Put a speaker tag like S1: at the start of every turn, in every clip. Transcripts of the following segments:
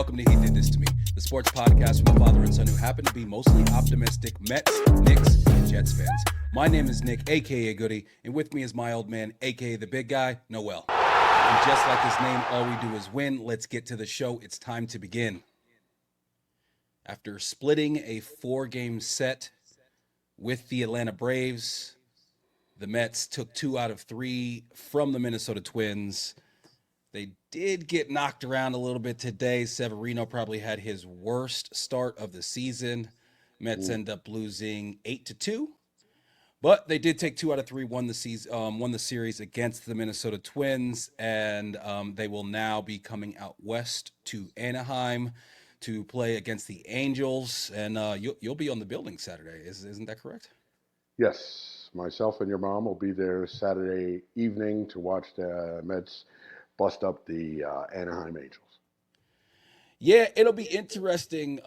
S1: welcome to He Did This To Me, the sports podcast from a father and son who happen to be mostly optimistic Mets, Knicks, and Jets fans. My name is Nick, a.k.a. Goody, and with me is my old man, a.k.a. the big guy, Noel. And just like his name, all we do is win. Let's get to the show. It's time to begin. After splitting a 4-game set with the Atlanta Braves, the Mets took 2 out of 3 from the Minnesota Twins. They did get knocked around a little bit today. Severino probably had his worst start of the season. Mets end up losing 8-2. But they did take 2 out of 3, won the series against the Minnesota Twins, and they will now be coming out west to Anaheim to play against the Angels. And you'll be on the building Saturday, isn't that correct?
S2: Yes, myself and your mom will be there Saturday evening to watch the Mets bust up the Anaheim Angels.
S1: Yeah, it'll be interesting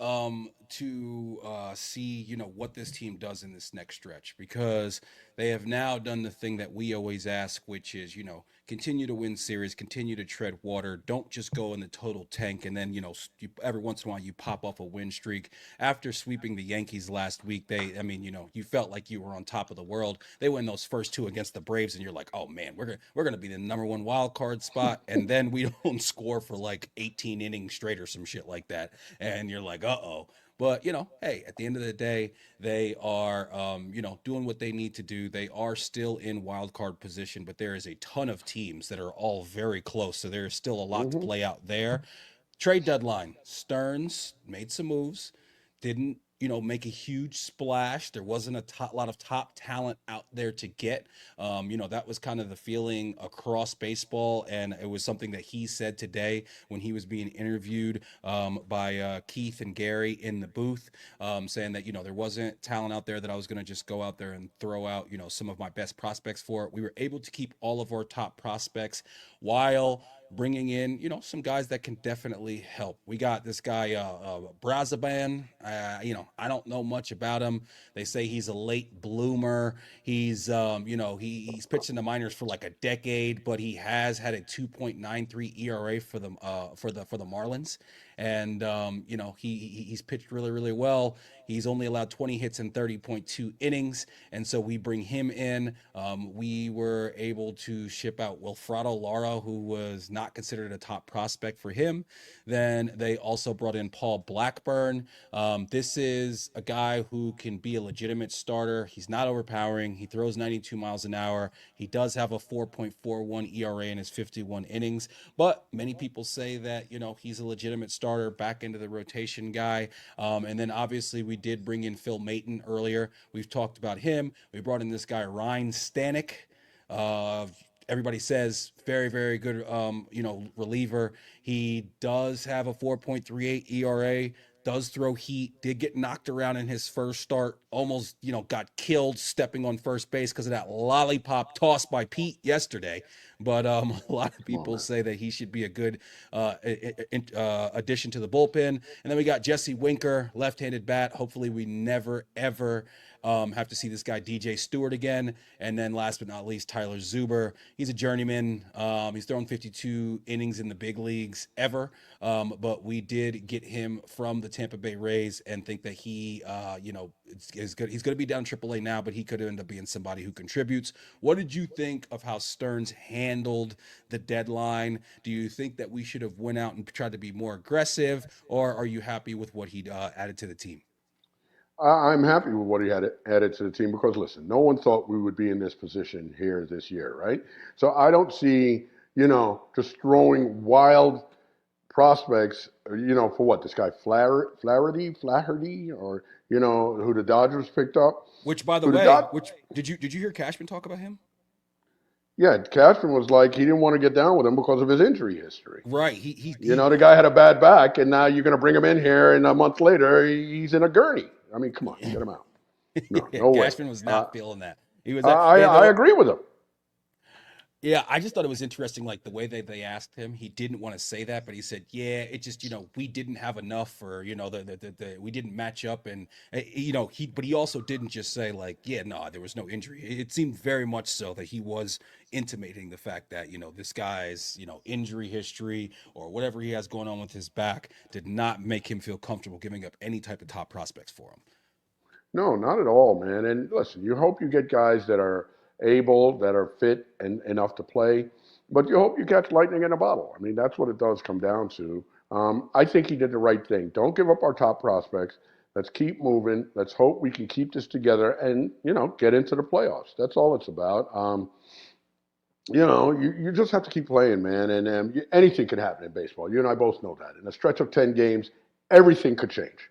S1: to see, what this team does in this next stretch, because they have now done the thing that we always ask, which is, continue to win series, continue to tread water. Don't just go in the total tank. And then, every once in a while you pop off a win streak. After sweeping the Yankees last week, you felt like you were on top of the world. They win those first 2 against the Braves, and you're like, oh man, we're going to be the number 1 wild card spot. And then we don't score for like 18 innings straight or some shit like that. And you're like, uh-oh. But, hey, at the end of the day, they are, doing what they need to do. They are still in wild card position, but there is a ton of teams that are all very close. So there's still a lot to play out there. Trade deadline. Stearns made some moves. Didn't, make a huge splash. There wasn't a lot of top talent out there to get. That was kind of the feeling across baseball. And it was something that he said today when he was being interviewed by Keith and Gary in the booth, saying that, there wasn't talent out there that I was going to just go out there and throw out, some of my best prospects for. We were able to keep all of our top prospects while bringing in, some guys that can definitely help. We got this guy, Brazaban. I don't know much about him. They say he's a late bloomer. He's, he's pitched in the minors for like a decade, but he has had a 2.93 ERA for the Marlins. And, he's pitched really, really well. He's only allowed 20 hits in 30.2 innings. And so we bring him in. We were able to ship out Wilfredo Lara, who was not considered a top prospect for him. Then they also brought in Paul Blackburn. This is a guy who can be a legitimate starter. He's not overpowering. He throws 92 miles an hour. He does have a 4.41 ERA in his 51 innings. But many people say that, he's a legitimate starter, back into the rotation guy. And then obviously we did bring in Phil Maton earlier. We've talked about him. We brought in this guy, Ryan Stanek. Everybody says very, very good, reliever. He does have a 4.38 ERA, does throw heat, did get knocked around in his first start, almost, got killed stepping on first base because of that lollipop toss by Pete yesterday. But a lot of people say that he should be a good addition to the bullpen. And then we got Jesse Winker, left-handed bat. Hopefully we never, ever have to see this guy DJ Stewart again. And then last but not least, Tyler Zuber. He's a journeyman. He's thrown 52 innings in the big leagues ever. But we did get him from the Tampa Bay Rays and think that he, is good. He's going to be down AAA now, but he could end up being somebody who contributes. What did you think of how Stearns handled the deadline? Do you think that we should have went out and tried to be more aggressive, or are you happy with what he added to the team?
S2: I'm happy with what he had added to the team because, listen, no one thought we would be in this position here this year, right? So I don't see, just throwing wild prospects, for what? This guy Flaherty, or, who the Dodgers picked up.
S1: Which, by the way, did you hear Cashman talk about him?
S2: Yeah, Cashman was like, he didn't want to get down with him because of his injury history.
S1: Right.
S2: The guy had a bad back, and now you're going to bring him in here, and a month later, he's in a gurney. I mean, come on, get him out. No way.
S1: Cashman was not feeling that. He was.
S2: I agree with him.
S1: Yeah, I just thought it was interesting, like the way they asked him. He didn't want to say that, but he said, "Yeah, it just we didn't have enough, or the we didn't match up." And but he also didn't just say like, "Yeah, no, there was no injury." It seemed very much so that he was intimating the fact that this guy's injury history or whatever he has going on with his back did not make him feel comfortable giving up any type of top prospects for him.
S2: No, not at all, man. And listen, you hope you get guys that are able, that are fit and enough to play, but you hope you catch lightning in a bottle. I mean, that's what it does come down to. I think he did the right thing. Don't give up our top prospects. Let's keep moving. Let's hope we can keep this together and get into the playoffs. That's all it's about. You just have to keep playing, man. And anything can happen in baseball. You and I both know that. In a stretch of 10 games, everything could change.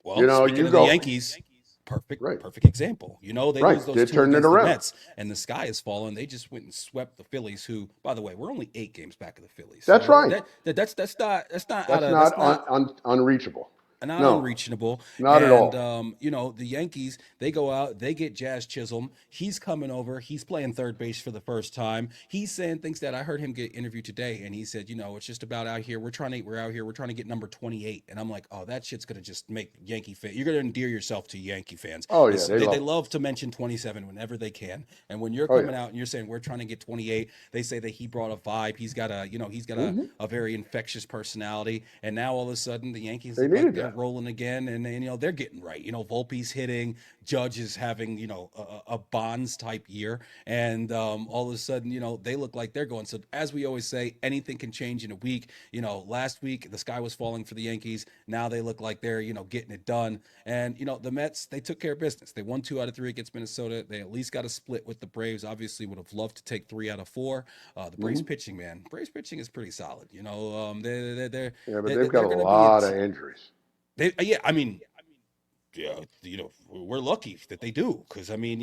S1: Well, speaking
S2: You
S1: of the
S2: go
S1: Yankees,
S2: right,
S1: perfect example. They lose
S2: right.
S1: those
S2: They're
S1: two
S2: turning it
S1: against the
S2: around.
S1: Mets, and the sky has fallen. They just went and swept the Phillies, who, by the way, we're only 8 games back of the Phillies.
S2: That's
S1: So
S2: right.
S1: that's not out
S2: That's
S1: of
S2: not
S1: that's not
S2: unreachable.
S1: not
S2: No,
S1: unreachable.
S2: not at
S1: And
S2: all.
S1: the Yankees, they go out, they get Jazz Chisholm. He's coming over. He's playing third base for the first time. He's saying things that I heard him get interviewed today, and he said, it's just about out here. We're out here. We're trying to get number 28. And I'm like, oh, that shit's gonna just make Yankee fan. You're gonna endear yourself to Yankee fans.
S2: Oh yeah,
S1: This
S2: they
S1: they
S2: love him.
S1: love to mention 27 whenever they can. And when you're
S2: Oh yeah.
S1: coming out and you're saying we're trying to get 28, they say that he brought a vibe. He's got
S2: Hmm.
S1: a very infectious personality. And now all of a sudden the Yankees
S2: They
S1: look like
S2: needed
S1: they're
S2: that.
S1: rolling again, and they're getting right. Volpe's hitting, Judge is having a Bonds type year, and all of a sudden they look like they're going. So as we always say, anything can change in a week. Last week the sky was falling for the Yankees. Now they look like they're getting it done. And the Mets, they took care of business. They won 2 out of 3 against Minnesota. They at least got a split with the Braves. Obviously would have loved to take 3 out of 4. The Braves
S2: Hmm.
S1: pitching, man, Braves pitching is pretty solid.
S2: Yeah, but they've got
S1: they're
S2: a
S1: going to be a
S2: lot of injuries.
S1: yeah, I mean, yeah, we're lucky that they do, because I mean,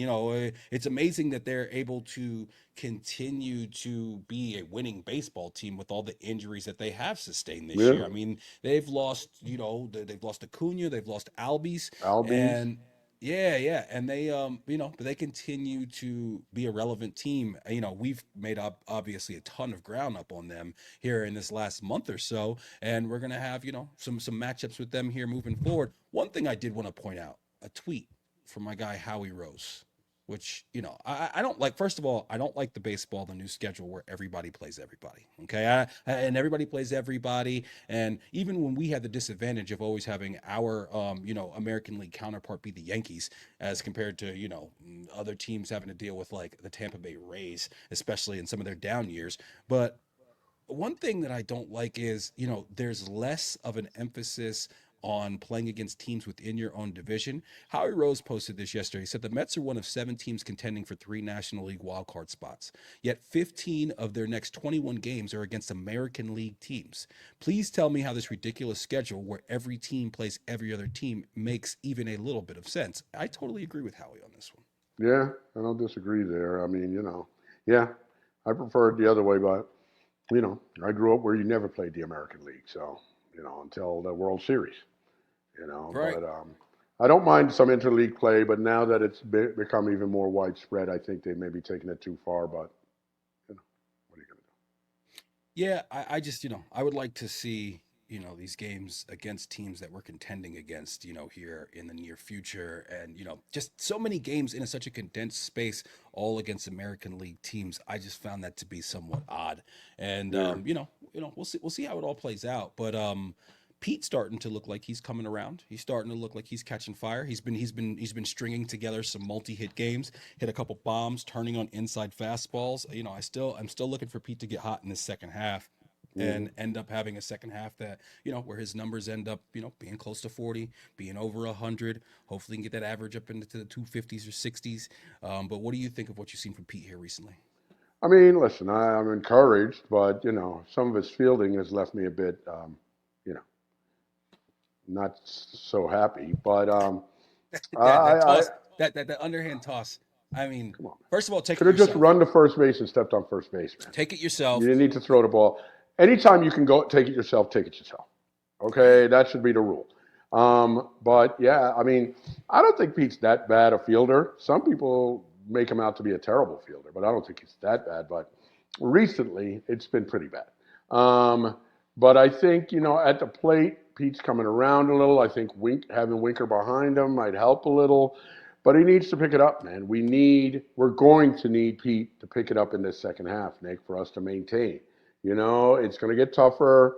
S1: it's amazing that they're able to continue to be a winning baseball team with all the injuries that they have sustained this
S2: Yeah,
S1: year. I mean, they've lost, they've lost Acuna, they've lost Albies,
S2: Albies.
S1: and yeah, and but they continue to be a relevant team. We've made up obviously a ton of ground up on them here in this last month or so, and we're gonna have some matchups with them here moving forward. One thing I did want to point out, a tweet from my guy Howie Rose, which I don't like. First of all, I don't like the new schedule where everybody plays everybody. Okay, and everybody plays everybody, and even when we had the disadvantage of always having our American League counterpart be the Yankees, as compared to other teams having to deal with like the Tampa Bay Rays, especially in some of their down years, but one thing that I don't like is, there's less of an emphasis on playing against teams within your own division. Howie Rose posted this yesterday. He said the Mets are one of 7 teams contending for 3 National League wildcard spots. Yet 15 of their next 21 games are against American League teams. Please tell me how this ridiculous schedule, where every team plays every other team, makes even a little bit of sense. I totally agree with Howie on this one.
S2: Yeah, I don't disagree there. I mean, yeah, I prefer it the other way, but I grew up where you never played the American League, so until the World Series,
S1: Right.
S2: but I don't mind some interleague play, but now that it's become even more widespread, I think they may be taking it too far. But what are you going
S1: Yeah, I just, I would like to see, these games against teams that we're contending against, here in the near future. And, just so many games in such a condensed space, all against American League teams. I just found that to be somewhat odd. And,
S2: do? Yeah.
S1: we'll see how it all plays out. But, Pete's starting to look like he's coming around. He's starting to look like he's catching fire. He's been stringing together some multi-hit games, hit a couple bombs, turning on inside fastballs. I'm still looking for Pete to get hot in this second half
S2: Hmm.
S1: and end up having a second half that, where his numbers end up, being close to 40, being over 100. Hopefully, he can get that average up into the 250s or 60s. But what do you think of what you've seen from Pete here recently?
S2: I mean, listen, I'm encouraged, but some of his fielding has left me a bit, you know, not so happy. But
S1: That
S2: I
S1: toss, that underhand toss. I mean,
S2: come on, man.
S1: first of all, take
S2: Could
S1: it
S2: have just
S1: yourself.
S2: run to first base and stepped on first base, man.
S1: Take it
S2: You
S1: yourself.
S2: didn't need to throw the ball. Anytime you can go take it yourself, take it yourself. Okay, that should be the rule. But yeah, I mean, I don't think Pete's that bad a fielder. Some people make him out to be a terrible fielder, but I don't think he's that bad. But Recently, it's been pretty bad. Um, but I think, at the plate, Pete's coming around a little. I think having Winker behind him might help a little. But he needs to pick it up, man. We're going to need Pete to pick it up in this second half, Nick, for us to maintain. It's going to get tougher.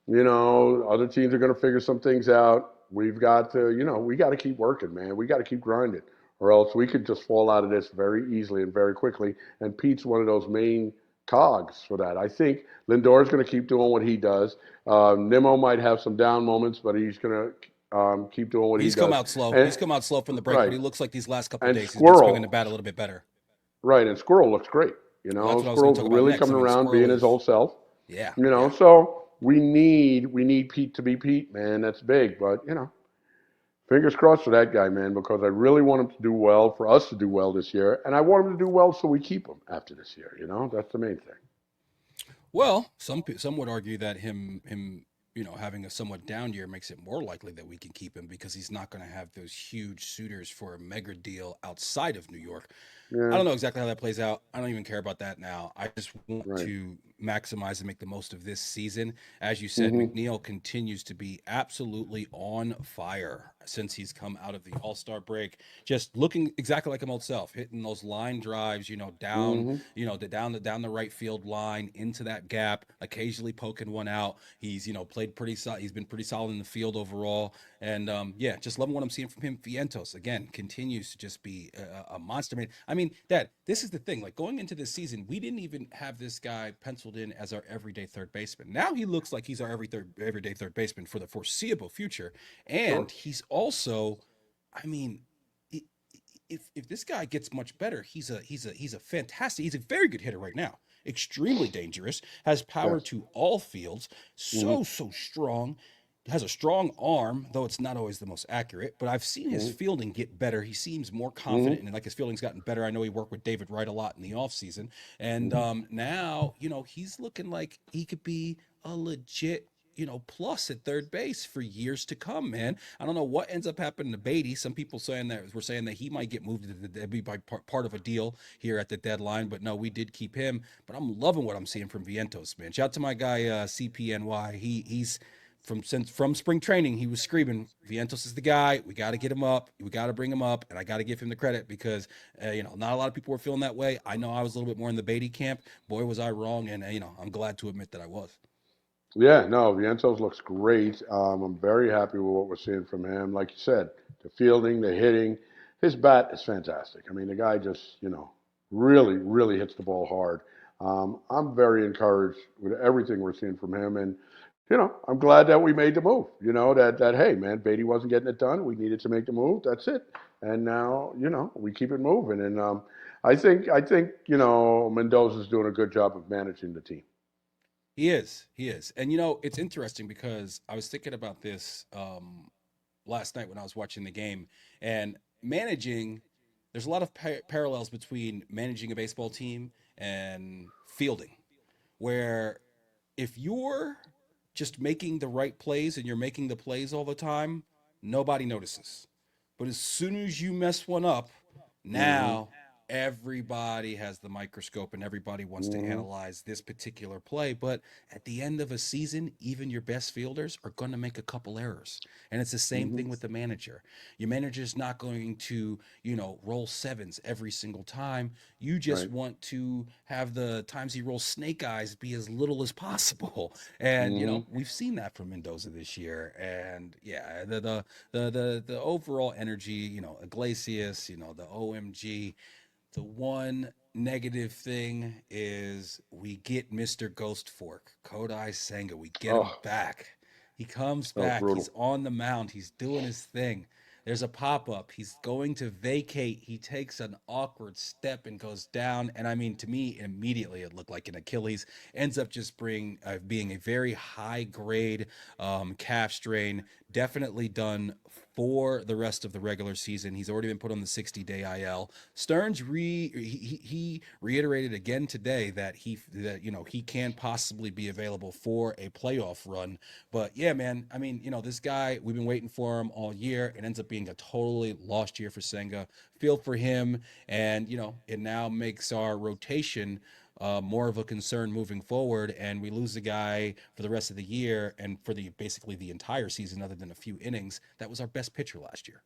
S2: Other teams are going to figure some things out. We've got to, we got to keep working, man. We got to keep grinding, or else we could just fall out of this very easily and very quickly. And Pete's one of those main cogs for that. I think Lindor's going to keep doing what he does. Nimmo might have some down moments, but he's going to keep doing what he
S1: He's come
S2: does.
S1: out slow.
S2: And
S1: He's come out slow from the break, but
S2: right,
S1: he looks like these last couple of
S2: and
S1: days he's been swinging the
S2: Squirrel,
S1: bat a little bit better.
S2: right, and Squirrel looks great.
S1: Well, that's what I was going to
S2: Squirrel's
S1: talk about
S2: really
S1: next. I
S2: coming
S1: mean,
S2: around,
S1: Squirrel
S2: being his
S1: is,
S2: old self.
S1: yeah, yeah.
S2: So we need Pete to be Pete, man. That's big, but fingers crossed for that guy, man, because I really want him to do well, for us to do well this year, and I want him to do well so we keep him after this year. That's the main thing.
S1: Well, some would argue that him having a somewhat down year makes it more likely that we can keep him because he's not going to have those huge suitors for a mega deal outside of New York. I
S2: Yeah,
S1: don't know exactly how that plays out. I don't even care about that now. I just want
S2: right.
S1: to maximize and make the most of this season. As you said,
S2: Hmm.
S1: McNeil continues to be absolutely on fire since he's come out of the All-Star break. Just looking exactly like him old self, hitting those line drives, down,
S2: Hmm.
S1: down the right field line into that gap, occasionally poking one out. He's, played pretty solid. He's been pretty solid in the field overall. And yeah, just loving what I'm seeing from him. Vientos again continues to just be a monster. Man, I mean, Dad, this is the thing. Like going into this season, we didn't even have this guy penciled in as our everyday third baseman. Now he looks like he's our everyday third baseman for the foreseeable future,
S2: Sure.
S1: and he's also, I mean. If this guy gets much better, he's a fantastic. He's a very good hitter right now. Extremely dangerous. Has power
S2: Yes.
S1: to all fields.
S2: Hmm.
S1: So strong, has a strong arm, though it's not always the most accurate. But I've seen his
S2: Hmm.
S1: fielding get better. He seems more confident,
S2: Hmm.
S1: and like his fielding's gotten better. I know he worked with David Wright a lot in the offseason. And
S2: Hmm.
S1: now, he's looking like he could be a legit, plus at third base for years to come, man. I don't know what ends up happening to Beatty. Some people were saying that he might get moved to be by part of a deal here at the deadline, but no, we did keep him. But I'm loving what I'm seeing from Vientos, man. Shout out to my guy CPNY. He's from spring training, he was screaming, Vientos is the guy. We got to get him up. We got to bring him up, and I got to give him the credit because not a lot of people were feeling that way. I know I was a little bit more in the Beatty camp. Boy, was I wrong, and I'm glad to admit that I was.
S2: Yeah, no, Vientos looks great. I'm very happy with what we're seeing from him. Like you said, the fielding, the hitting, his bat is fantastic. I mean, the guy just, really, really hits the ball hard. I'm very encouraged with everything we're seeing from him, and I'm glad that we made the move. That hey, man, Beatty wasn't getting it done. We needed to make the move. That's it. And now, we keep it moving. And I think Mendoza's doing a good job of managing the team.
S1: He is. He is. And it's interesting because I was thinking about this last night when I was watching the game and managing. There's a lot of parallels between managing a baseball team and fielding, where if you're just making the right plays and you're making the plays all the time, nobody notices. But as soon as you mess one up,
S2: Hmm.
S1: now everybody has the microscope and everybody wants to
S2: Hmm.
S1: analyze this particular play. But at the end of a season, even your best fielders are going to make a couple errors. And it's the same
S2: Hmm.
S1: thing with the manager. Your manager's not going to, roll sevens every single time. You just
S2: Right.
S1: want to have the times he rolls snake eyes be as little as possible. And,
S2: Hmm.
S1: we've seen that from Mendoza this year. And yeah, the overall energy, Iglesias, the OMG. The one negative thing is we get Mr. Ghost Fork, Kodai Senga. We get him
S2: Oh,
S1: back. He comes
S2: that was
S1: back. He's
S2: brutal.
S1: on the mound. He's doing his thing. There's a pop up. He's going to vacate. He takes an awkward step and goes down. And I mean, to me, immediately it looked like an Achilles. Ends up just being a very high grade calf strain. Definitely done for the rest of the regular season. He's already been put on the 60-day IL. Stearns he reiterated again today that he can possibly be available for a playoff run. But yeah, man, I mean, this guy, we've been waiting for him all year. It ends up being a totally lost year for Senga. Feel for him, and it now makes our rotation more of a concern moving forward, and we lose the guy for the rest of the year and for the basically the entire season, other than a few innings. That was our best pitcher last year.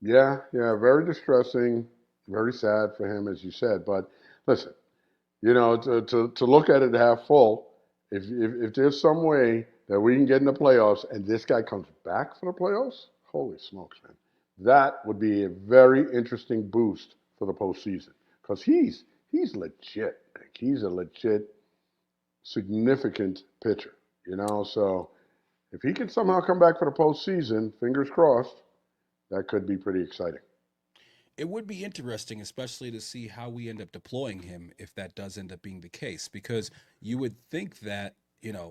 S2: Yeah, yeah, very distressing, very sad for him, as you said. But listen, to look at it half full, if there's some way that we can get in the playoffs and this guy comes back for the playoffs, holy smokes, man, that would be a very interesting boost for the postseason because he's legit. Like, he's a legit, significant pitcher. So if he can somehow come back for the postseason, fingers crossed, that could be pretty exciting.
S1: It would be interesting, especially to see how we end up deploying him if that does end up being the case, because you would think that,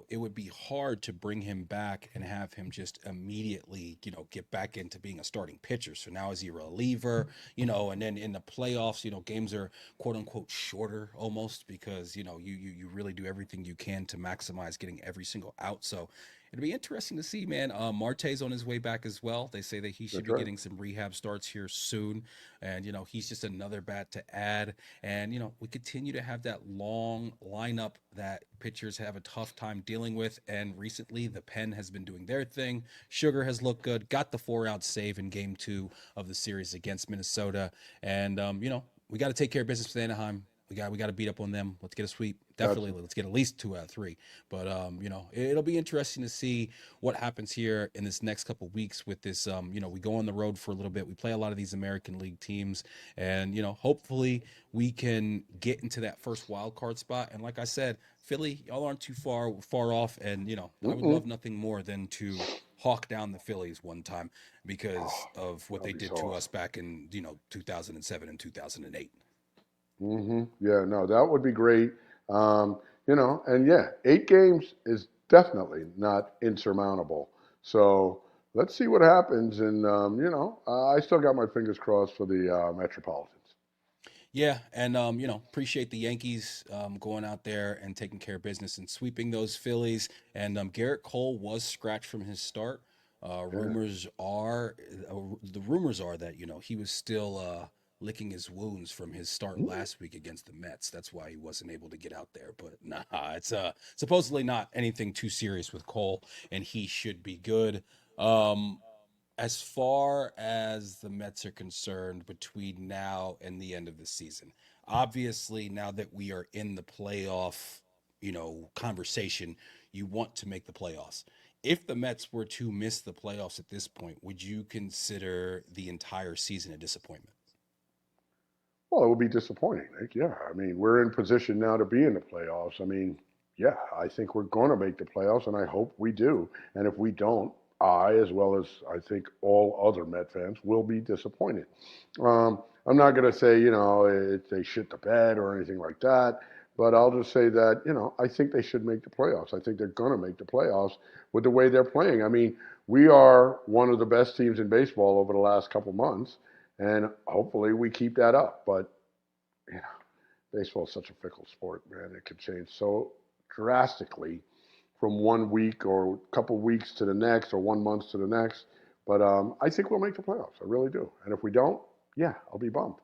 S1: it would be hard to bring him back and have him just immediately, get back into being a starting pitcher. So now is he a reliever, and then in the playoffs, games are quote unquote shorter almost because, you really do everything you can to maximize getting every single out. So it'll be interesting to see, man. Marte's on his way back as well. They say that he should
S2: That's
S1: be
S2: right.
S1: getting some rehab starts here soon. And, he's just another bat to add. And, we continue to have that long lineup that pitchers have a tough time dealing with. And recently, the pen has been doing their thing. Sugar has looked good, got the 4-out save in game 2 of the series against Minnesota. And, we got to take care of business with Anaheim. We got to beat up on them. Let's get a sweep.
S2: That's
S1: Definitely, let's get at least 2 out of 3. But it'll be interesting to see what happens here in this next couple of weeks with this. We go on the road for a little bit. We play a lot of these American League teams, and hopefully we can get into that first wild card spot. And like I said, Philly, y'all aren't too far off. And I would love
S2: mm-mm.
S1: nothing more than to hawk down the Phillies one time because
S2: Oh,
S1: of what
S2: that'll
S1: they
S2: be so
S1: did to us
S2: awesome.
S1: back in 2007 and 2008.
S2: Yeah, no, that would be great. And yeah, 8 games is definitely not insurmountable. So let's see what happens. And I still got my fingers crossed for the Metropolitans.
S1: Yeah, and appreciate the Yankees going out there and taking care of business and sweeping those Phillies. And Garrett Cole was scratched from his start.
S2: Yeah.
S1: The rumors are that he was still licking his wounds from his start
S2: Mm,
S1: last week against the Mets. That's why he wasn't able to get out there. But nah, it's supposedly not anything too serious with Cole, and he should be good. Um, as far as the Mets are concerned, between now and the end of the season, obviously, now that we are in the playoff, conversation, you want to make the playoffs. If the Mets were to miss the playoffs at this point, would you consider the entire season a disappointment?
S2: Well, it would be disappointing. Like, yeah, I mean, we're in position now to be in the playoffs. I mean, yeah, I think we're going to make the playoffs, and I hope we do. And if we don't, I, as well as I think all other Met fans, will be disappointed. I'm not going to say, they shit the bed or anything like that, but I'll just say that, I think they should make the playoffs. I think they're going to make the playoffs with the way they're playing. I mean, we are one of the best teams in baseball over the last couple months, and hopefully we keep that up. But you know, baseball is such a fickle sport, man. It can change so drastically from one week or a couple weeks to the next, or 1 month to the next. But I think we'll make the playoffs. I really do. And if we don't, yeah, I'll be bummed.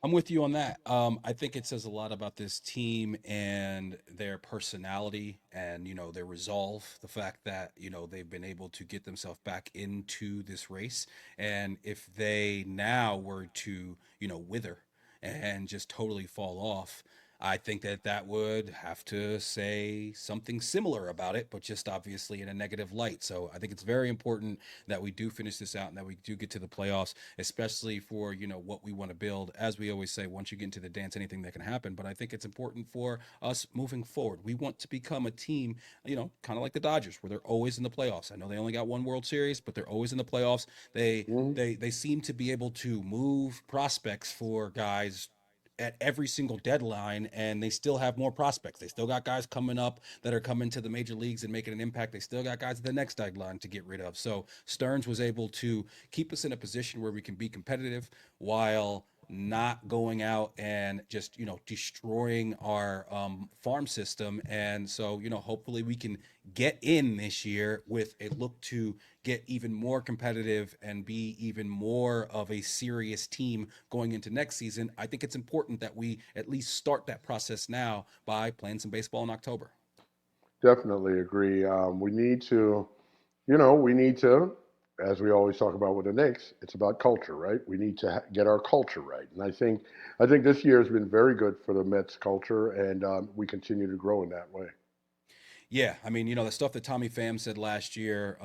S1: I'm with you on that. I think it says a lot about this team and their personality and their resolve. The fact that they've been able to get themselves back into this race, and if they now were to wither and just totally fall off, I think that that would have to say something similar about it, but just obviously in a negative light. So I think it's very important that we do finish this out and that we do get to the playoffs, especially for what we want to build. As we always say, once you get into the dance, anything that can happen. But I think it's important for us moving forward. We want to become a team, kind of like the Dodgers, where they're always in the playoffs. I know they only got one World Series, but they're always in the playoffs. They
S2: Mm-hmm.
S1: they seem to be able to move prospects for guys at every single deadline, and they still have more prospects. They still got guys coming up that are coming to the major leagues and making an impact. They still got guys at the next deadline to get rid of. So Stearns was able to keep us in a position where we can be competitive while not going out and just destroying our farm system. And so hopefully we can get in this year with a look to get even more competitive and be even more of a serious team going into next season. I think it's important that we at least start that process now by playing some baseball in October.
S2: Definitely agree. We need to, we need to, as we always talk about with the Knicks, it's about culture, right? We need to get our culture right, and I think this year has been very good for the Mets culture, and we continue to grow in that way.
S1: Yeah, I mean, the stuff that Tommy Pham said last year,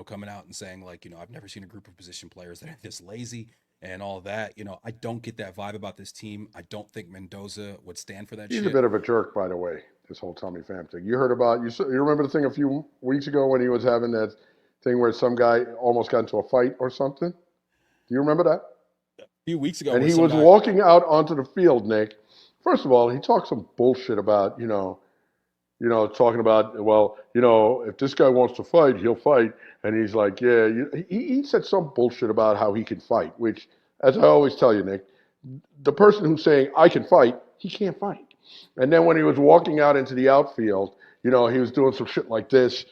S1: coming out and saying like, I've never seen a group of position players that are this lazy and all that. I don't get that vibe about this team. I don't think Mendoza would stand for that
S2: He's a
S1: shit.
S2: bit of a jerk, by the way. This whole Tommy Pham thing. You heard about you remember the thing a few weeks ago when he was having that thing where some guy almost got into a fight or something? Do you remember that?
S1: A few weeks ago,
S2: And
S1: where
S2: he
S1: some
S2: was
S1: guy,
S2: walking out onto the field, Nick. First of all, he talked some bullshit about talking about, well, if this guy wants to fight, he'll fight. And he's like, yeah, he said some bullshit about how he can fight, which, as I always tell you, Nick, the person who's saying, I can fight, he can't fight. And then when he was walking out into the outfield, he was doing some shit like this,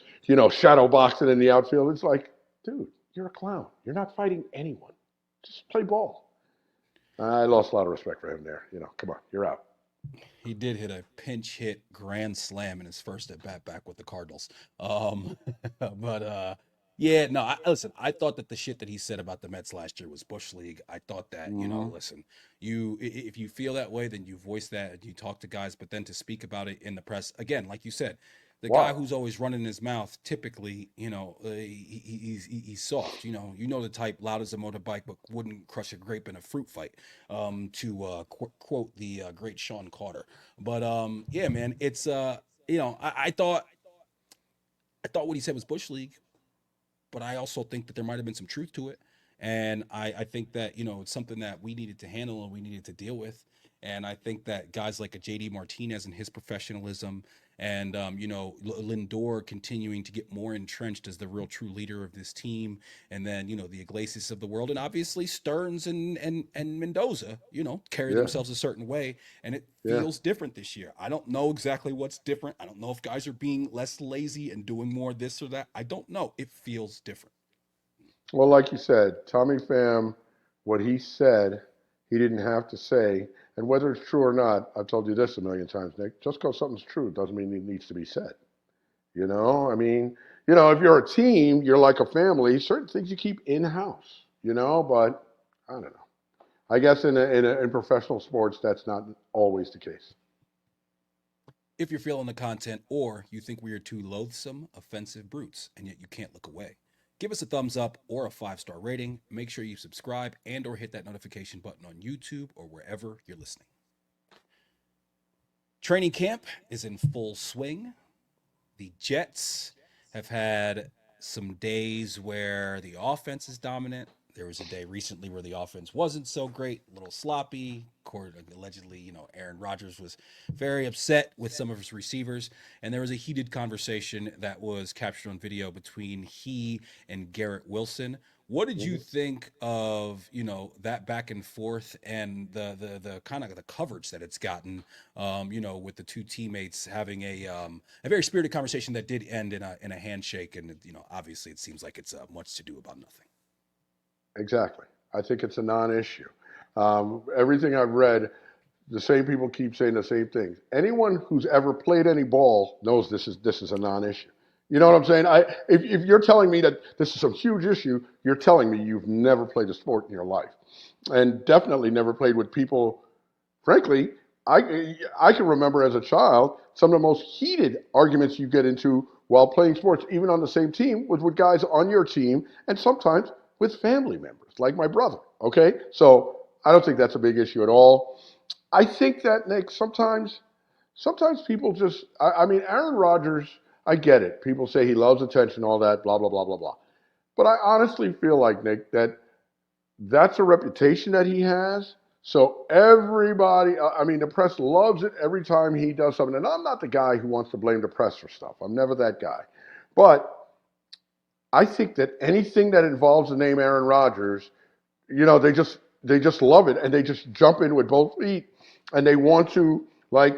S2: shadow boxing in the outfield. It's like, dude, you're a clown. You're not fighting anyone. Just play ball. I lost a lot of respect for him there. Come on, you're out.
S1: he did hit a pinch hit grand slam in his first at bat back with the Cardinals. But yeah, no, listen, I thought that the shit that he said about the Mets last year was Bush League. I thought that,
S2: Mm-hmm.
S1: listen, if you feel that way, then you voice that and you talk to guys, but then to speak about it in the press, again, like you said, the guy
S2: Wow.
S1: who's always running his mouth, typically, he's soft. The type, loud as a motorbike, but wouldn't crush a grape in a fruit fight. To quote the great Sean Carter. But yeah, man, it's I thought what he said was bush league, but I also think that there might have been some truth to it. And I think that, it's something that we needed to handle and we needed to deal with. And I think that guys like a JD Martinez and his professionalism and, Lindor continuing to get more entrenched as the real true leader of this team. And then, the Iglesias of the world and obviously Stearns and Mendoza, carry
S2: Yeah.
S1: themselves a certain way. And it
S2: Yeah.
S1: feels different this year. I don't know exactly what's different. I don't know if guys are being less lazy and doing more this or that. I don't know. It feels different.
S2: Well, like you said, Tommy Pham, what he said, he didn't have to say. And whether it's true or not, I've told you this a million times, Nick. Just because something's true doesn't mean it needs to be said. I mean, if you're a team, you're like a family. Certain things you keep in house. But I don't know. I guess in professional sports, that's not always the case.
S1: If you're feeling the content or you think we are two loathsome, offensive brutes and yet you can't look away, give us a thumbs up or a 5-star rating. Make sure you subscribe and or hit that notification button on YouTube or wherever you're listening. Training camp is in full swing. The Jets have had some days where the offense is dominant. There was a day recently where the offense wasn't so great, a little sloppy. Allegedly, Aaron Rodgers was very upset with some of his receivers, and there was a heated conversation that was captured on video between he and Garrett Wilson. What did you
S2: Mhm.
S1: think of that back and forth and the kind of the coverage that it's gotten? With the two teammates having a very spirited conversation that did end in a handshake, and obviously it seems like it's much to do about nothing.
S2: Exactly. I think it's a non-issue. Everything I've read, the same people keep saying the same things. Anyone who's ever played any ball knows this is a non-issue. You know what I'm saying? If you're telling me that this is a huge issue, you're telling me you've never played a sport in your life, and definitely never played with people. Frankly, I can remember as a child some of the most heated arguments you get into while playing sports, even on the same team, was with guys on your team, and sometimes with family members, like my brother. Okay, so I don't think that's a big issue at all. I think that Nick sometimes people just I mean Aaron Rodgers, I get it. People say he loves attention, all that, blah blah blah blah blah. But I honestly feel like Nick that that's a reputation that he has. So everybody, I mean, the press loves it every time he does something. And I'm not the guy who wants to blame the press for stuff. I'm never that guy. But I think that anything that involves the name Aaron Rodgers, they just they just love it and they just jump in with both feet and they want to like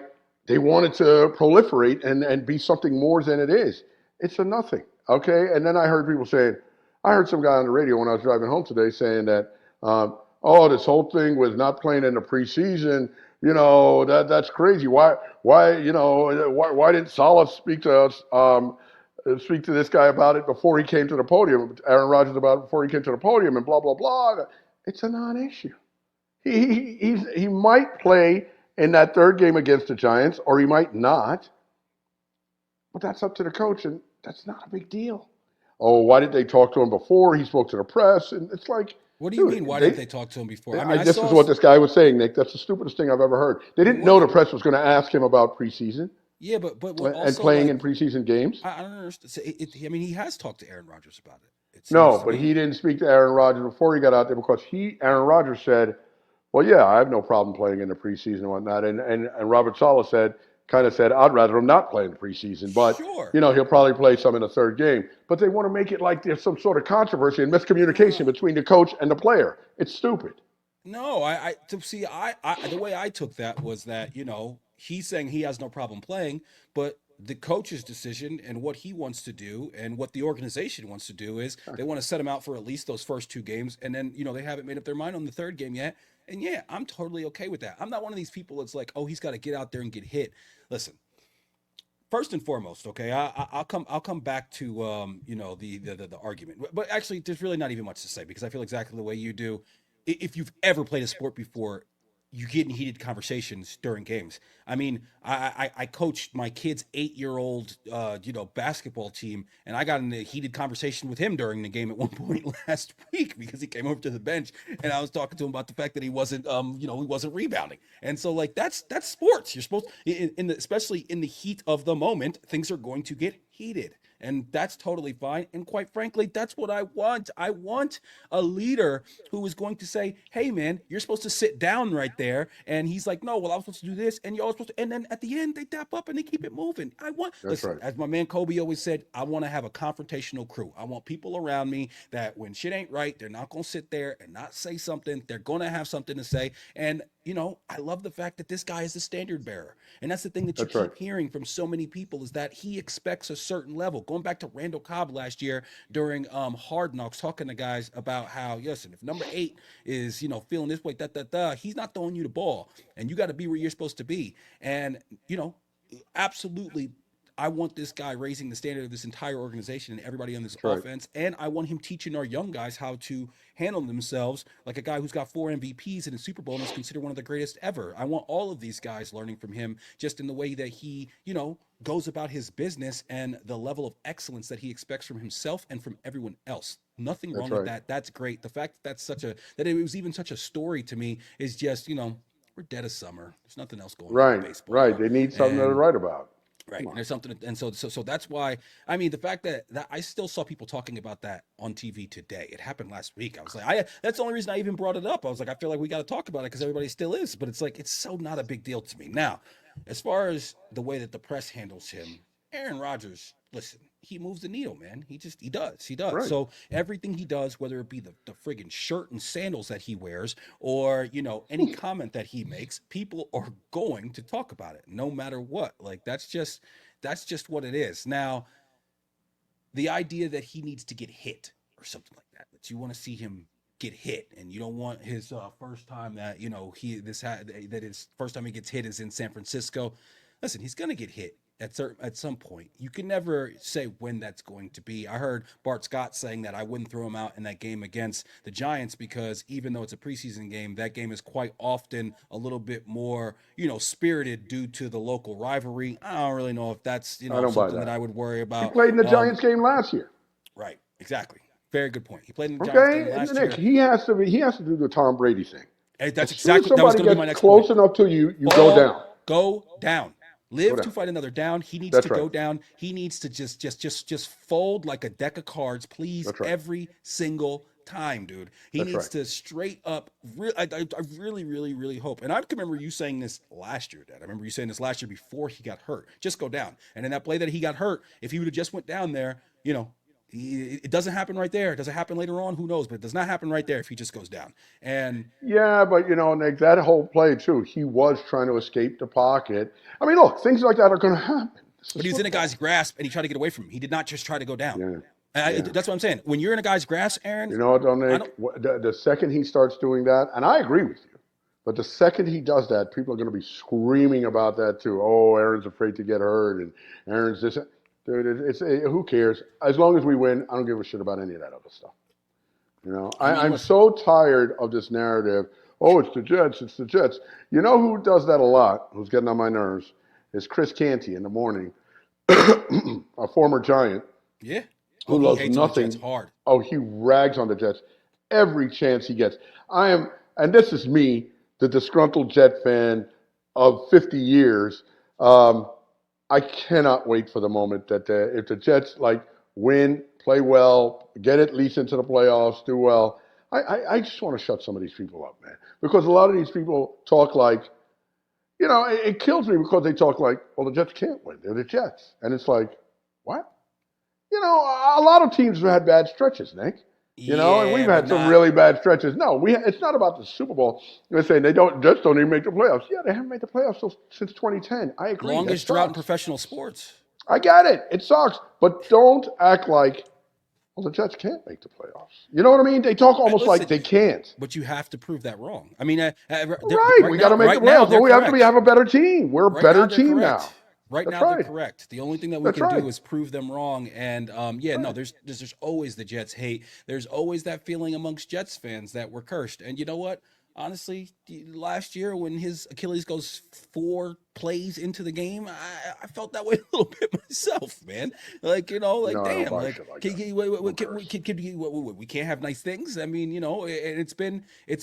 S2: they want it to proliferate and be something more than it is. It's a nothing. Okay. And then I heard people saying, I heard some guy on the radio when I was driving home today saying that, oh, this whole thing with not playing in the preseason, that's crazy. Why didn't Salah speak to us, speak to this guy about it before he came to the podium, Aaron Rodgers about it before he came to the podium, and blah blah blah. It's a non-issue. He might play in that third game against the Giants, or he might not. But that's up to the coach, and that's not a big deal. Oh, why did they talk to him before? He spoke to the press, and it's like,
S1: What do you mean?
S2: dude,
S1: Why didn't they talk to him before? I mean, I
S2: this is
S1: saw.
S2: what this guy was saying, Nick. That's the stupidest thing I've ever heard. They didn't know
S1: What?
S2: the press was going to ask him about preseason
S1: Yeah, but what
S2: and
S1: also
S2: playing
S1: like
S2: in preseason games.
S1: I don't understand. I mean, he has talked to Aaron Rodgers about it. It seems
S2: No,
S1: to
S2: but
S1: me.
S2: he didn't speak to Aaron Rodgers before he got out there because Aaron Rodgers said, well, yeah, I have no problem playing in the preseason and whatnot. And Robert Saleh kind of said, I'd rather him not play in the preseason, but
S1: Sure.
S2: he'll probably play some in the third game. But they want to make it like there's some sort of controversy and miscommunication
S1: No.
S2: between the coach and the player. It's stupid.
S1: No, I to see I the way I took that was that, he's saying he has no problem playing, but the coach's decision and what he wants to do and what the organization wants to do is they want to set him out for at least those first two games and then, they haven't made up their mind on the third game yet. And yeah, I'm totally okay with that. I'm not one of these people that's like, "Oh, he's got to get out there and get hit." Listen, first and foremost, okay, I'll come back to the argument, but actually, there's really not even much to say because I feel exactly the way you do. If you've ever played a sport before, you get in heated conversations during games. I mean, I coached my kid's 8-year-old basketball team, and I got in a heated conversation with him during the game at one point last week because he came over to the bench and I was talking to him about the fact that he wasn't he wasn't rebounding. And so like that's sports. You're supposed especially in the heat of the moment, things are going to get heated. And that's totally fine. And quite frankly, that's what I want. I want a leader who is going to say, "Hey, man, you're supposed to sit down right there." And he's like, "No, well, I was supposed to do this." And y'all supposed to. And then at the end, they tap up and they keep it moving.
S2: That's
S1: Listen,
S2: right.
S1: as my man Kobe always said, I want to have a confrontational crew. I want people around me that when shit ain't right, they're not going to sit there and not say something. They're going to have something to say. And I love the fact that this guy is the standard bearer. And that's the thing that you
S2: That's right.
S1: keep hearing from so many people is that he expects a certain level. Going back to Randall Cobb last year during Hard Knocks, talking to guys about how, listen, if number 8 is, feeling this way, he's not throwing you the ball. And you got to be where you're supposed to be. And, absolutely I want this guy raising the standard of this entire organization and everybody on this
S2: That's right.
S1: offense. And I want him teaching our young guys how to handle themselves like a guy who's got 4 MVPs in a Super Bowl and is considered one of the greatest ever. I want all of these guys learning from him just in the way that he, goes about his business and the level of excellence that he expects from himself and from everyone else. Nothing
S2: That's
S1: wrong with
S2: right.
S1: that. That's great. The fact that that it was even such a story to me is just, we're dead of summer. There's nothing else going on in
S2: Right. Right.
S1: baseball.
S2: They need something to
S1: And
S2: write about.
S1: right.
S2: Come
S1: And
S2: on.
S1: there's something, and so that's why. I mean, the fact that I still saw people talking about that on TV today. It happened last week. I was like, that's the only reason I even brought it up. I was like, I feel like we got to talk about it because everybody still is, but it's like it's so not a big deal to me now. As far as the way that the press handles him, Aaron Rodgers, listen, he moves the needle, man. He does.
S2: Right.
S1: So everything he does, whether it be the friggin' shirt and sandals that he wears, or any comment that he makes, people are going to talk about it, no matter what. Like that's just what it is. Now, the idea that he needs to get hit or something like that you want to see him get hit, and you don't want his first time that that his first time he gets hit is in San Francisco. Listen, he's gonna get hit at some point. You can never say when that's going to be. I heard Bart Scott saying that I wouldn't throw him out in that game against the Giants because even though it's a preseason game, that game is quite often a little bit more, spirited due to the local rivalry. I don't really know if that's,
S2: I don't buy
S1: something that
S2: that.
S1: I would worry
S2: He
S1: about.
S2: played in the Giants game last year.
S1: Right, exactly. Very good point. He played in the Giants game
S2: Okay, and
S1: last
S2: Nick,
S1: year.
S2: he has to do the Tom Brady thing.
S1: And
S2: As
S1: that's
S2: soon as
S1: exactly that was
S2: somebody
S1: going to be
S2: gets
S1: my next point.
S2: close enough to you, you go down.
S1: Go down.
S2: Go
S1: Live to
S2: down.
S1: fight another down. He needs to
S2: That's right.
S1: go down. He needs to just fold like a deck of cards, please,
S2: That's right.
S1: every single time, dude. He
S2: That's
S1: needs
S2: right.
S1: to straight up. I really, really, really hope. And I can remember you saying this last year, Dad. I remember you saying this last year before he got hurt. Just go down. And in that play that he got hurt, if he would have just went down there, It doesn't happen right there. It doesn't happen later on. Who knows? But it does not happen right there if he just goes down. And
S2: Yeah, but Nick, that whole play too, he was trying to escape the pocket. I mean, look, things like that are going to happen. This
S1: but
S2: is
S1: he was in a guy's
S2: football.
S1: grasp and he tried to get away from him. He did not just try to go down.
S2: Yeah, yeah.
S1: That's what I'm saying. When you're in a guy's grasp, Aaron,
S2: You know what, though,
S1: I
S2: Nick?
S1: don't.
S2: The second he starts doing that, and I agree with you, but the second he does that, people are going to be screaming about that too. Oh, Aaron's afraid to get hurt, and Aaron's this. Dude, who cares? As long as we win, I don't give a shit about any of that other stuff.
S1: I mean,
S2: I'm
S1: listen.
S2: so tired of this narrative. Oh, it's the Jets. It's the Jets. You know who does that a lot? Who's getting on my nerves? Is Chris Canty in the morning, a former Giant
S1: Yeah. Oh,
S2: who
S1: he
S2: loves
S1: hates on the Jets
S2: nothing.
S1: hard.
S2: Oh, he rags on the Jets every chance he gets. I am, and this is me, the disgruntled Jet fan of 50 years. Um, I cannot wait for the moment that if the Jets like win, play well, get at least into the playoffs, do well. I just want to shut some of these people up, man, because a lot of these people talk like, it kills me because they talk like, well, the Jets can't win. They're the Jets. And it's like, what? A lot of teams have had bad stretches, Nick. And we've
S1: Yeah, but
S2: had some
S1: not
S2: really bad stretches. No, it's not about the Super Bowl. They're saying they just don't even make the playoffs. Yeah, they haven't made the playoffs since 2010. I agree. That
S1: longest drought in
S2: sucks.
S1: professional sports.
S2: I get it. It sucks. But don't act like, well, the Jets can't make the playoffs. You know what I mean? They talk almost like
S1: Listen,
S2: they can't.
S1: but you have to prove that wrong. I mean,
S2: Right. We got to make the
S1: right now
S2: playoffs, but
S1: they're
S2: we have to
S1: correct.
S2: have a better team. We're a
S1: Right
S2: better
S1: now they're
S2: team
S1: correct.
S2: now.
S1: Right
S2: That's
S1: now they're
S2: right.
S1: correct. The only thing that we
S2: That's
S1: can
S2: right.
S1: do is prove them wrong. And yeah, no,
S2: Right.
S1: there's always the Jets hate. There's always that feeling amongst Jets fans that we're cursed. And you know what? Honestly, last year when his Achilles goes 4 plays into the game, I felt that way a little bit myself, man. Like like
S2: I don't
S1: damn,
S2: buy
S1: like
S2: shit like that. I'm cursed.
S1: we can't have nice things. I mean, and it's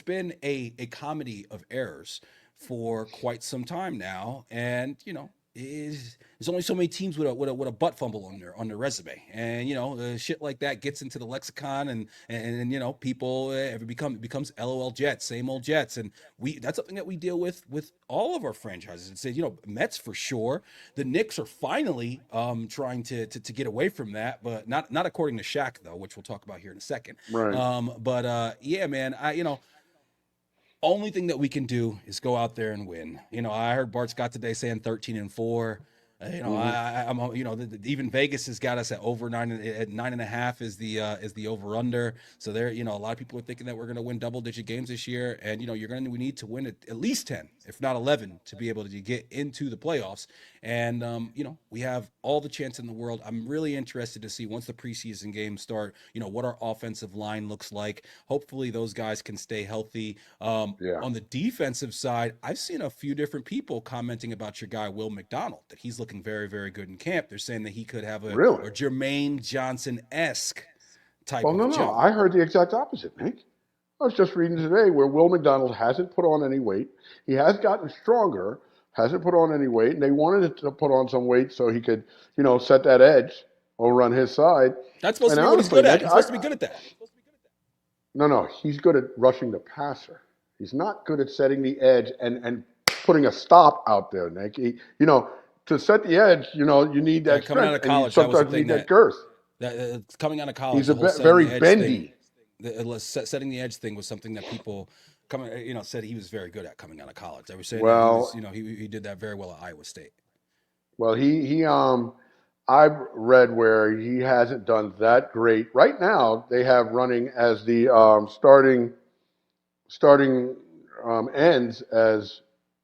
S1: been a comedy of errors for quite some time now, and there's only so many teams with a butt fumble on their resume, and shit like that gets into the lexicon, and people becomes LOL Jets, same old Jets, and that's something that we deal with all of our franchises. And say Mets for sure, the Knicks are finally trying to get away from that, but not according to Shaq though, which we'll talk about here in a second.
S2: Right.
S1: But yeah, man, only thing that we can do is go out there and win. I heard Bart Scott today saying 13-4.
S2: Mm-hmm.
S1: I'm even Vegas has got us at over 9.5 is the over under. So there, a lot of people are thinking that we're going to win double digit games this year, and we need to win at least 10, if not 11, to be able to get into the playoffs. And we have all the chance in the world. I'm really interested to see once the preseason games start, what our offensive line looks like. Hopefully those guys can stay healthy.
S2: Yeah.
S1: On the defensive side, I've seen a few different people commenting about your guy Will McDonald, that he's looking very, very good in camp. They're saying that he could have
S2: Really?
S1: a Jermaine Johnson-esque type
S2: Well,
S1: of
S2: no.
S1: jump.
S2: I heard the exact opposite, Nick. I was just reading today where Will McDonald hasn't put on any weight. He has gotten stronger, hasn't put on any weight, and they wanted to put on some weight so he could, set that edge over on his side.
S1: That's supposed
S2: And
S1: to be what he's
S2: honestly,
S1: good at.
S2: Nick,
S1: He's supposed to be good at that.
S2: no, he's good at rushing the passer. He's not good at setting the edge and putting a stop out there, Nick. To set the edge, you need
S1: Yeah,
S2: that
S1: coming out
S2: strength,
S1: of
S2: and you
S1: college, that was
S2: sometimes
S1: something
S2: need that
S1: that
S2: girth.
S1: coming out of college,
S2: He's
S1: the whole setting
S2: very
S1: the edge thing,
S2: bendy.
S1: setting the edge thing was something that people coming, said he was very good at coming out of college. They were saying that he was,
S2: Well,
S1: he did that very well at Iowa State.
S2: he I've read where he hasn't done that great. Right now, they have running as the starting ends as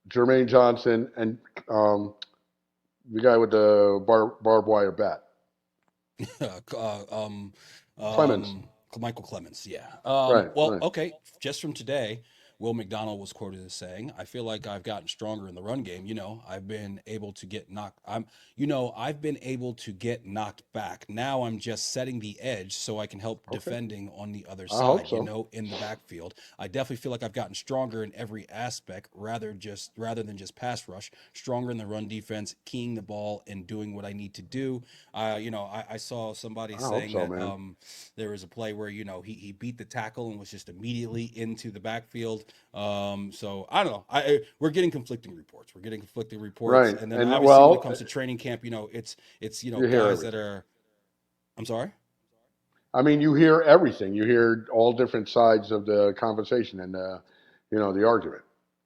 S2: Jermaine Johnson and the guy with the barbed wire bat,
S1: uh, um,
S2: Clemens.
S1: Michael Clemens, yeah.
S2: Right,
S1: Well,
S2: right.
S1: okay, just from today, Will McDonald was quoted as saying, "I feel like I've gotten stronger in the run game. I've been able to get knocked. I've been able to get knocked back. Now I'm just setting the edge so I can help
S2: Okay,
S1: defending on the other
S2: I hope
S1: side.
S2: so.
S1: In the backfield, I definitely feel like I've gotten stronger in every aspect, rather than just pass rush. Stronger in the run defense, keying the ball and doing what I need to do. I saw somebody
S2: I hope
S1: saying
S2: so,
S1: that
S2: man.
S1: there was a play where he beat the tackle and was just immediately into the backfield. So I don't know. We're getting conflicting reports. We're getting conflicting reports,
S2: Right,
S1: and then
S2: and
S1: obviously when it
S2: well,
S1: comes to training camp, it's
S2: you hear
S1: guys that
S2: everything.
S1: are. I'm sorry.
S2: I mean, you hear everything. You hear all different sides of the conversation and the argument.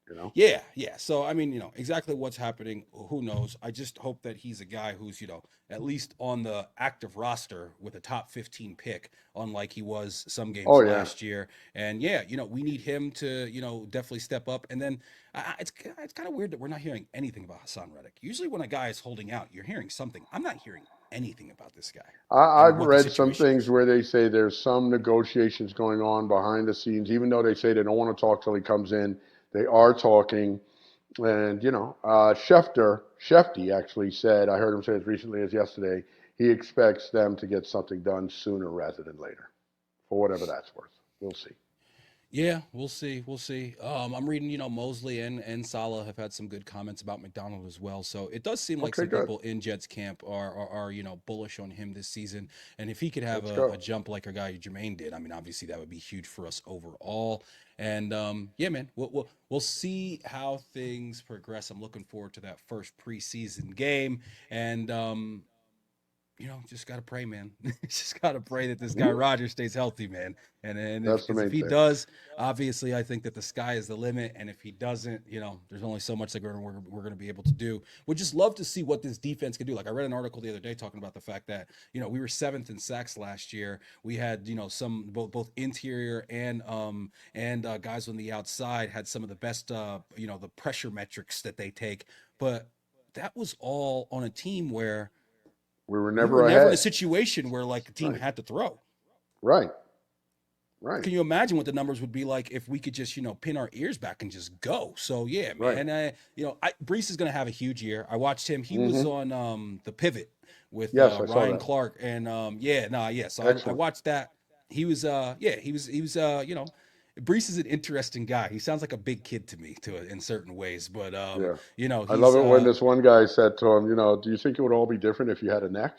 S2: You know.
S1: Yeah, yeah. So I mean, exactly what's happening, who knows? I just hope that he's a guy who's, at least on the active roster with a top 15 pick, unlike he was some
S2: Oh
S1: games
S2: yeah.
S1: last year. And yeah, we need him to, definitely step up. And then it's kind of weird that we're not hearing anything about Hassan Reddick. Usually when a guy is holding out, you're hearing something. I'm not hearing anything about this guy and
S2: I've
S1: what the
S2: read some
S1: situation
S2: things
S1: is.
S2: where they say there's some negotiations going on behind the scenes, even though they say they don't want to talk till he comes in. They are talking. And Shefty actually said, I heard him say as recently as yesterday, he expects them to get something done sooner rather than later, for whatever that's worth. We'll see.
S1: Yeah, we'll see. We'll see. I'm reading, Mosley and Salah have had some good comments about McDonald as well. So it does seem like
S2: Okay,
S1: some
S2: good.
S1: people in Jets camp are bullish on him this season. And if he could have
S2: Let's
S1: a
S2: go.
S1: jump like a guy Jermaine did, I mean, obviously that would be huge for us overall. And yeah, man, we'll see how things progress. I'm looking forward to that first preseason game. And just gotta pray, man. Just gotta pray that this guy
S2: Hmm.
S1: Rodgers stays healthy, man. And if
S2: That's the
S1: because if
S2: main
S1: he
S2: thing.
S1: does, obviously, I think that the sky is the limit. And if he doesn't, there's only so much that we're gonna be able to do. Would just love to see what this defense can do. Like I read an article the other day talking about the fact that we were seventh in sacks last year. We had some both interior and guys on the outside had some of the best the pressure metrics that they take, but that was all on a team where
S2: We were
S1: we were
S2: never
S1: never in a
S2: ahead.
S1: situation where like the team
S2: Right,
S1: had to throw.
S2: right, right,
S1: Can you imagine what the numbers would be like if we could just pin our ears back and just go? So yeah,
S2: right.
S1: man. Brees is going to have a huge year. I watched him. He was
S2: Hmm.
S1: on the pivot with
S2: Yes, I saw
S1: Ryan
S2: that.
S1: Clark, and yeah, nah, yeah. So I
S2: Excellent.
S1: watched that. He was yeah, he was Brees is an interesting guy. He sounds like a big kid to me to in certain ways, but
S2: Yeah. I love
S1: he's
S2: it when this one guy said to him, do you think it would all be different if you had a neck?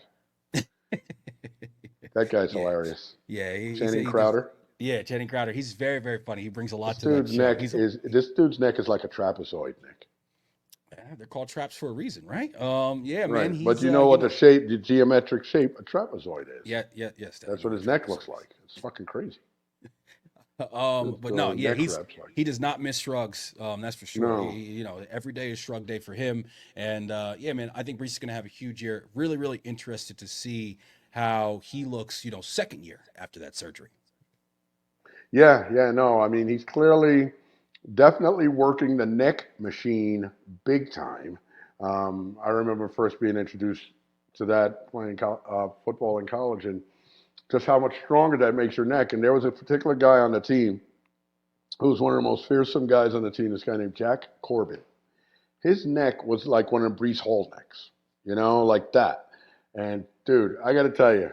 S2: That guy's
S1: yeah,
S2: hilarious.
S1: yeah. He said
S2: Channing
S1: he just
S2: Crowder.
S1: yeah, Channing Crowder. He's very very funny. He brings a lot to that show.
S2: This dude's neck is like a trapezoid neck.
S1: They're called traps for a reason, right? Yeah, man.
S2: Right. But
S1: He's
S2: you know what the geometric shape a trapezoid is.
S1: yeah, yeah, yes, Daddy.
S2: That's
S1: You
S2: what
S1: know what
S2: his neck
S1: traps
S2: looks like. It's fucking crazy.
S1: are.
S2: It's
S1: But no, yeah,
S2: neck reps like.
S1: he does not miss shrugs. That's for sure.
S2: No.
S1: Every day is shrug day for him. And yeah, man, I think Brees is gonna have a huge year. Really, really interested to see how he looks. Second year after that surgery.
S2: Yeah, yeah, no. I mean, he's clearly definitely working the neck machine big time. I remember first being introduced to that playing football in college and just how much stronger that makes your neck. And there was a particular guy on the team who was one of the most fearsome guys on the team, this guy named Jack Corbin. His neck was like one of Brees Hall necks, like that. And dude, I got to tell you,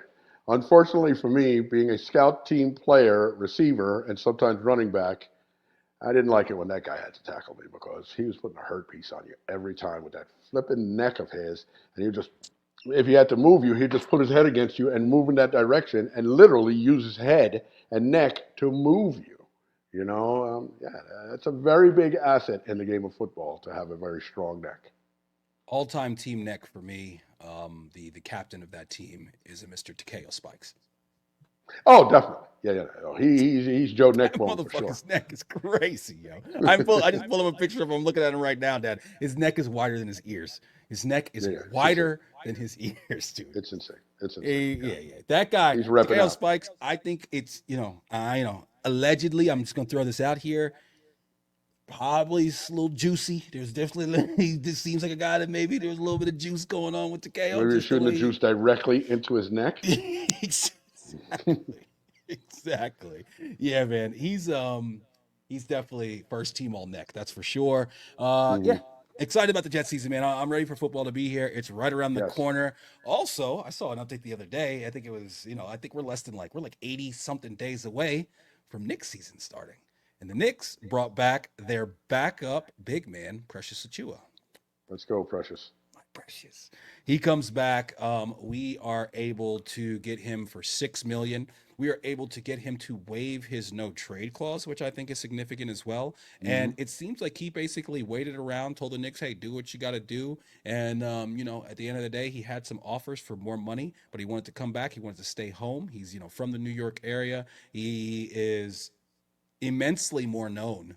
S2: unfortunately for me, being a scout team player, receiver, and sometimes running back, I didn't like it when that guy had to tackle me because he was putting a hurt piece on you every time with that flipping neck of his. And he would just, if he had to move you, he'd just put his head against you and move in that direction and literally use his head and neck to move you. Yeah, that's a very big asset in the game of football to have a very strong neck.
S1: All time team neck for me. The captain of that team is a Mr. Takeo Spikes.
S2: Oh, definitely. Yeah, yeah. No, he's Joe
S1: That
S2: Neckbone for sure.
S1: motherfucker's neck is crazy, yo. I just pulled him a picture of him. I'm looking at him right now, Dad. His neck is wider than his ears. His neck is
S2: Yeah, yeah. It's insane.
S1: wider than his ears, dude.
S2: It's insane. It's insane. Yeah.
S1: Yeah, yeah. That guy,
S2: He's repping
S1: Takeo
S2: out.
S1: Spikes. I think it's allegedly. I'm just gonna throw this out here. Probably it's a little juicy. There's definitely he just seems like a guy that maybe there's a little bit of juice going on with Takeo,
S2: Maybe he's
S1: just the
S2: shooting the
S1: way
S2: juice directly into his neck.
S1: exactly. Exactly. Yeah, man. He's definitely first team all neck, that's for sure.
S2: Hmm.
S1: Yeah. Excited about the Jet season, man. I'm ready for football to be here. It's right around the
S2: Yes.
S1: corner. Also, I saw an update the other day. I think it was, I think we're like 80 something days away from Knicks season starting. And the Knicks brought back their backup big man, Precious Achua.
S2: Let's go, Precious.
S1: My precious. He comes back. We are able to get him for 6 million. we are able to get him to waive his no trade clause, which I think is significant as well.
S2: Mm-hmm.
S1: And it seems like he basically waited around, told the Knicks, "Hey, do what you got to do." And at the end of the day, he had some offers for more money, but he wanted to come back. He wanted to stay home. He's from the New York area. He is immensely more known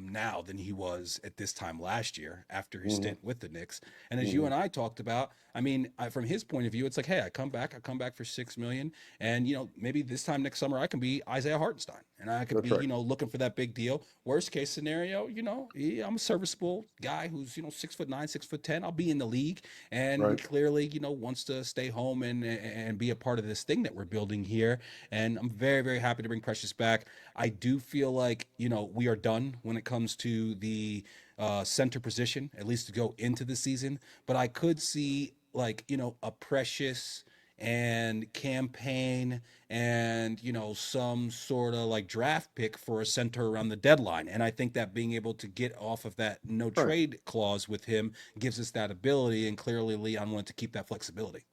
S1: now than he was at this time last year after his
S2: Mm-hmm.
S1: stint with the Knicks. And as you
S2: Mm-hmm.
S1: and I talked about, I mean, from his point of view, it's like, hey, I come back for 6 million, and maybe this time next summer I can be Isaiah Hartenstein, and I could be
S2: That's right.
S1: looking for that big deal. Worst case scenario, I'm a serviceable guy who's 6'9", 6'10". I'll be in the league, and he
S2: Right.
S1: clearly wants to stay home and be a part of this thing that we're building here. And I'm very very happy to bring Precious back. I do feel like, we are done when it comes to the center position, at least to go into the season. But I could see, like, a Precious and campaign and, some sort of like draft pick for a center around the deadline. And I think that being able to get off of that no
S2: Right.
S1: trade clause with him gives us that ability. And clearly, Leon wanted to keep that flexibility.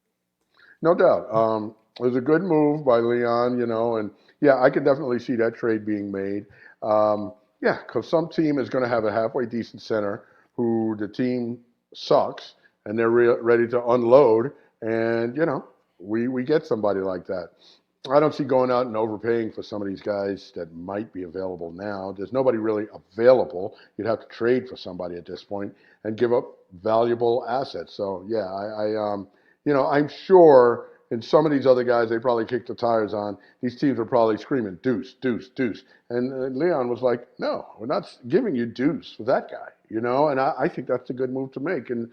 S2: No doubt. It was a good move by Leon, and yeah, I could definitely see that trade being made. Yeah, because some team is going to have a halfway decent center who the team sucks and they're ready to unload, and we get somebody like that. I don't see going out and overpaying for some of these guys that might be available now. There's nobody really available. You'd have to trade for somebody at this point and give up valuable assets. So yeah, I'm sure in some of these other guys, they probably kicked the tires on. These teams are probably screaming deuce, deuce, deuce. And Leon was like, no, we're not giving you deuce for that guy, And I think that's a good move to make. And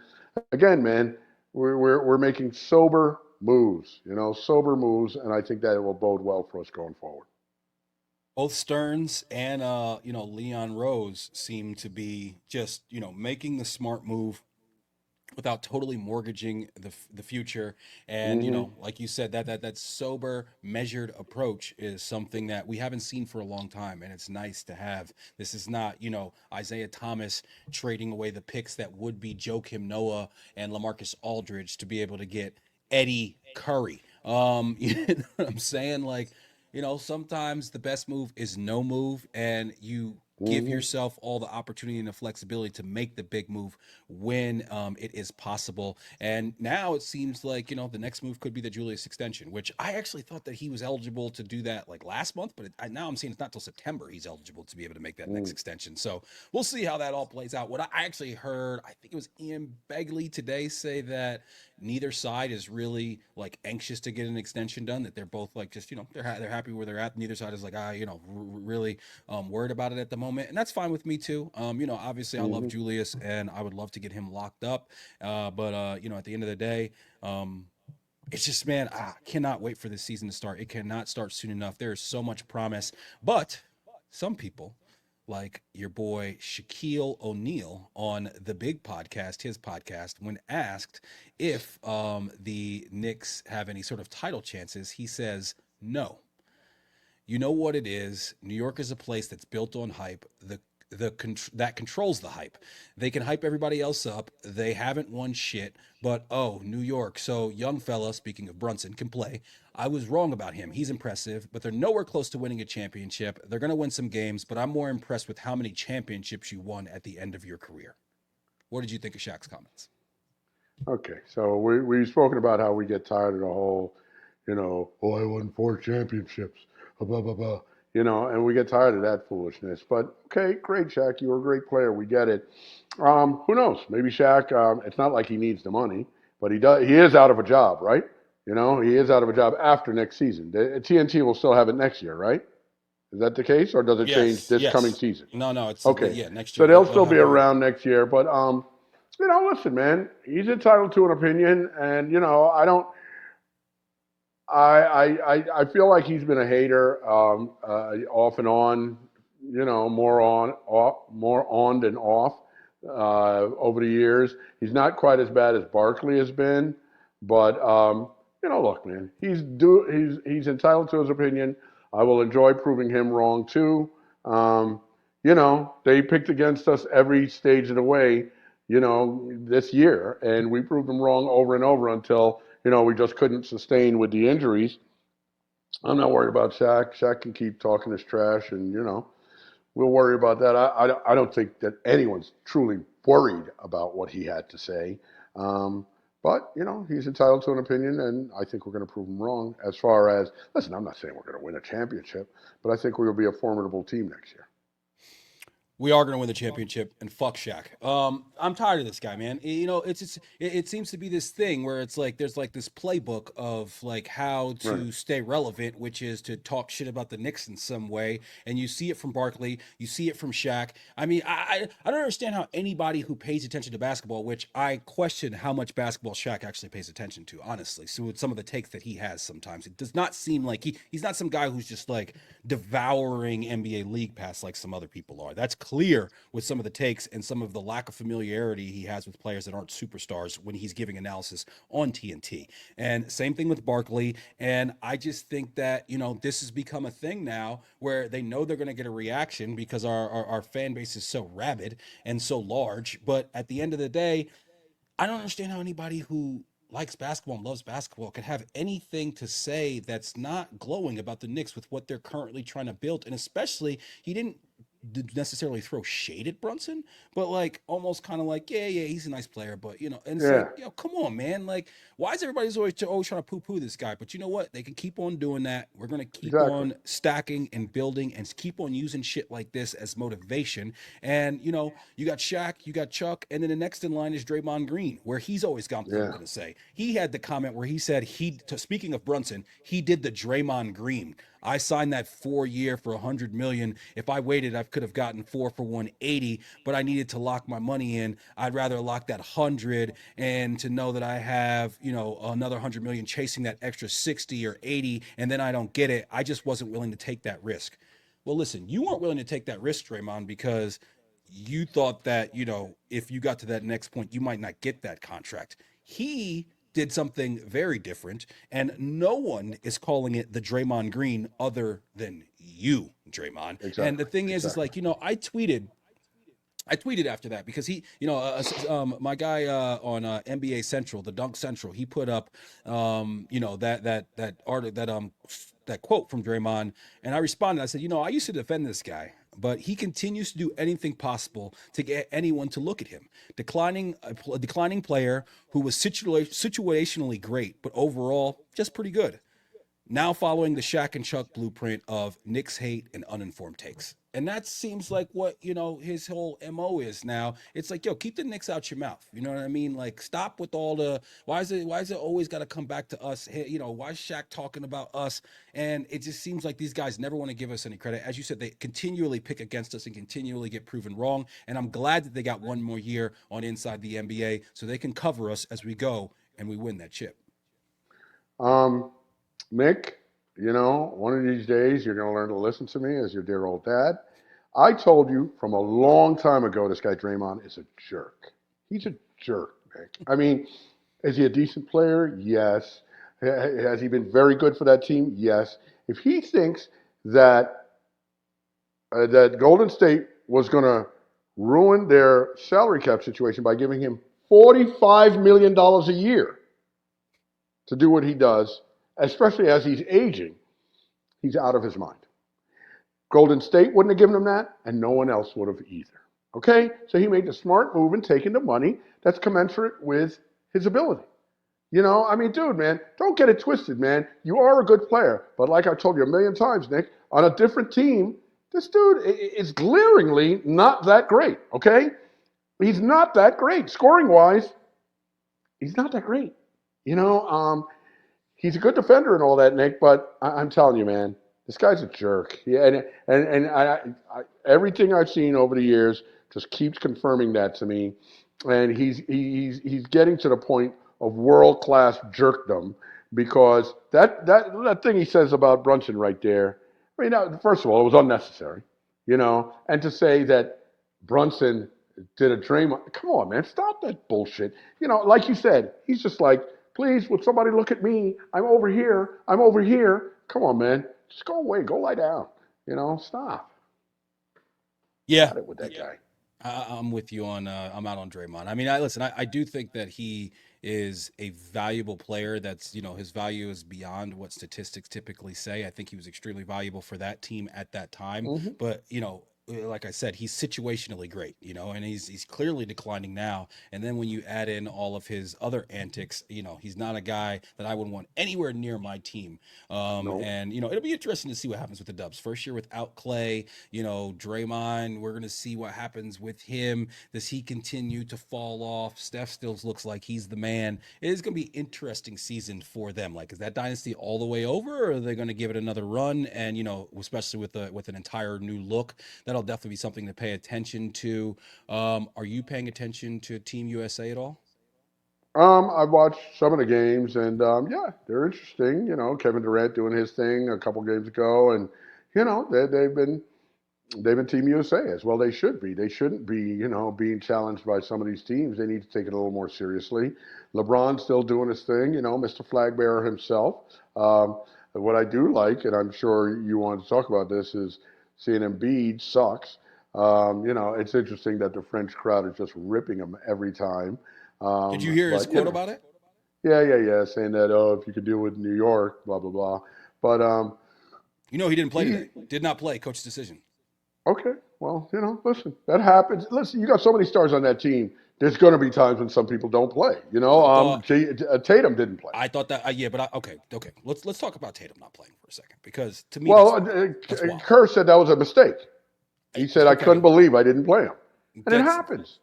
S2: again, man, we're making sober moves, and I think that it will bode well for us going forward.
S1: Both Stearns and Leon Rose seem to be just making the smart move without totally mortgaging the future. And
S2: Mm-hmm.
S1: like you said, that sober measured approach is something that we haven't seen for a long time, and it's nice to have. This is not Isaiah Thomas trading away the picks that would be Joakim Noah and LaMarcus Aldridge to be able to get Eddie Curry. You know what I'm saying? Like, sometimes the best move is no move, and you give
S2: Mm-hmm.
S1: yourself all the opportunity and the flexibility to make the big move when it is possible. And now it seems like, the next move could be the Julius extension, which I actually thought that he was eligible to do that like last month, but now I'm seeing it's not till September he's eligible to be able to make that next
S2: Mm-hmm.
S1: extension. So we'll see how that all plays out. What I actually heard, I think it was Ian Begley today, say that neither side is really like anxious to get an extension done, that they're both like just they're happy where they're at. Neither side is like really worried about it at the moment, and that's fine with me too. Obviously I love
S2: Mm-hmm.
S1: Julius and I would love to get him locked up, but at the end of the day, it's just, man, I cannot wait for this season to start. It cannot start soon enough. There is so much promise, but some people, like your boy Shaquille O'Neal on the Big Podcast, his podcast, when asked if the Knicks have any sort of title chances, he says no. You know what it is. New York is a place that's built on hype. That controls the hype. They can hype everybody else up. They haven't won shit, but oh, New York. So young fella, speaking of Brunson, can play. I was wrong about him. He's impressive, but they're nowhere close to winning a championship. They're going to win some games, but I'm more impressed with how many championships you won at the end of your career. What did you think of Shaq's comments?
S2: Okay, so we've spoken about how we get tired of the whole, oh, I won 4 championships, blah, blah, blah, and we get tired of that foolishness. But okay, great, Shaq. You were a great player. We get it. Who knows? Maybe Shaq, it's not like he needs the money, but he does. He is out of a job, right? He is out of a job after next season. TNT will still have it next year, right? Is that the case, or does it change
S1: Yes,
S2: this coming
S1: yes.
S2: season?
S1: No, it's
S2: Okay,
S1: yeah. Next
S2: so
S1: year
S2: they'll
S1: they'll
S2: still be
S1: have a.
S2: around next year, but listen, man, he's entitled to an opinion, and I don't. I feel like he's been a hater, off and on. More on than off over the years. He's not quite as bad as Barkley has been, but look, man, he's entitled to his opinion. I will enjoy proving him wrong too. Um, they picked against us every stage of the way, this year, and we proved them wrong over and over until we just couldn't sustain with the injuries. I'm not worried about Shaq. Shaq can keep talking his trash, and we'll worry about that. I don't think that anyone's truly worried about what he had to say. Um, but he's entitled to an opinion, and I think we're going to prove him wrong. As far as listen, I'm not saying we're going to win a championship, but I think we'll be a formidable team next year.
S1: We are going to win the championship, and fuck Shaq. I'm tired of this guy, man. It seems to be this thing where it's like there's like this playbook of like how
S2: Right.
S1: to stay relevant, which is to talk shit about the Knicks in some way, and you see it from Barkley, you see it from Shaq. I mean, I don't understand how anybody who pays attention to basketball, which I question how much basketball Shaq actually pays attention to, honestly. So with some of the takes that he has, sometimes it does not seem like he's not some guy who's just like devouring NBA League Pass like some other people are. That's clear with some of the takes and some of the lack of familiarity he has with players that aren't superstars when he's giving analysis on TNT. And same thing with Barkley. And I just think that, this has become a thing now where they know they're going to get a reaction because our fan base is so rabid and so large. But at the end of the day, I don't understand how anybody who likes basketball and loves basketball could have anything to say that's not glowing about the Knicks with what they're currently trying to build. And especially, he didn't necessarily throw shade at Brunson, but like almost kind of like, yeah, he's a nice player, but and it's like,
S2: Yeah.
S1: come on, man, like, why is everybody's always trying to poo poo this guy? But you know what? They can keep on doing that. We're gonna keep
S2: Exactly.
S1: on stacking and building and keep on using shit like this as motivation. And you got Shaq, you got Chuck, and then the next in line is Draymond Green, where he's always got
S2: Yeah.
S1: something to say. He had the comment where he said speaking of Brunson, he did the Draymond Green. I signed that 4 year for 100 million. If I waited, I could have gotten four for 180, but I needed to lock my money in. I'd rather lock that 100 and to know that I have, another 100 million chasing that extra 60 or 80, and then I don't get it. I just wasn't willing to take that risk. Well, listen, you weren't willing to take that risk, Draymond, because you thought that, if you got to that next point, you might not get that contract. He did something very different, and no one is calling it the Draymond Green other than you, Draymond. And the
S2: Exactly.
S1: thing is
S2: Exactly.
S1: like, I tweeted after that because my guy on NBA Central, the Dunk Central, he put up, that art that quote from Draymond, and I responded. I said, I used to defend this guy, but he continues to do anything possible to get anyone to look at him. A declining player who was situationally great, but overall just pretty good. Now following the Shaq and Chuck blueprint of Knicks hate and uninformed takes. And that seems like what, his whole MO is now. It's like, yo, keep the Knicks out your mouth. You know what I mean? Like, stop with all the why is it always gotta come back to us? Hey, why is Shaq talking about us? And it just seems like these guys never want to give us any credit. As you said, they continually pick against us and continually get proven wrong. And I'm glad that they got one more year on Inside the NBA so they can cover us as we go and we win that chip.
S2: Um, Mick, one of these days you're going to learn to listen to me as your dear old dad. I told you from a long time ago this guy Draymond is a jerk. He's a jerk, Mick. I mean, is he a decent player? Yes. Has he been very good for that team? Yes. If he thinks that that Golden State was going to ruin their salary cap situation by giving him $45 million a year to do what he does, especially as he's aging, he's out of his mind. Golden State wouldn't have given him that, and no one else would have either. Okay? So he made the smart move in taking the money that's commensurate with his ability. I mean, dude, man, don't get it twisted, man. You are a good player, but like I told you a million times, Nick, on a different team, this dude is glaringly not that great, okay? He's not that great. Scoring wise, he's not that great. You know, um, he's a good defender and all that, Nick. But I'm telling you, man, this guy's a jerk. Yeah, and everything I've seen over the years just keeps confirming that to me. And he's getting to the point of world class jerkdom because that thing he says about Brunson right there. I mean, first of all, it was unnecessary, and to say that Brunson did a Draymond. Come on, man, stop that bullshit. Like you said, he's just like, please, would somebody look at me? I'm over here. I'm over here. Come on, man, just go away. Go lie down. Stop.
S1: Yeah,
S2: Got it with that guy.
S1: I'm with you on. I'm out on Draymond. I mean, I listen. I do think that he is a valuable player. That's, his value is beyond what statistics typically say. I think he was extremely valuable for that team at that time.
S2: Hmm.
S1: But, like I said, he's situationally great, and he's clearly declining now. And then when you add in all of his other antics, he's not a guy that I would want anywhere near my team.
S2: No.
S1: And it'll be interesting to see what happens with the Dubs. First year without Clay, Draymond. We're gonna see what happens with him. Does he continue to fall off? Steph still looks like he's the man. It is gonna be interesting season for them. Like, is that dynasty all the way over, or are they gonna give it another run? And especially with an entire new look, that'll definitely be something to pay attention to. Are you paying attention to Team USA at all?
S2: I've watched some of the games, and yeah, they're interesting. Kevin Durant doing his thing a couple games ago, and they've been Team USA as well. They should be. They shouldn't be, being challenged by some of these teams. They need to take it a little more seriously. LeBron's still doing his thing, Mr. Flag Bearer himself. What I do like, and I'm sure you want to talk about this, is seeing Embiid sucks. It's interesting that the French crowd is just ripping him every time.
S1: Did you hear his
S2: But
S1: quote about it?
S2: yeah, yeah, yeah, saying that, oh, if you could deal with New York, blah blah blah. But
S1: He didn't play
S2: he
S1: today. Did not play. Coach's decision.
S2: Okay, well, listen, that happens. Listen, you got so many stars on that team. There's going to be times when some people don't play.
S1: I thought
S2: Tatum didn't play.
S1: I thought that yeah, but okay. Let's talk about Tatum not playing for a second, because to me
S2: Well,
S1: that's wild.
S2: Kerr said that was a mistake. He said, I couldn't
S1: Okay,
S2: believe I didn't play him. And it
S1: that's
S2: happens.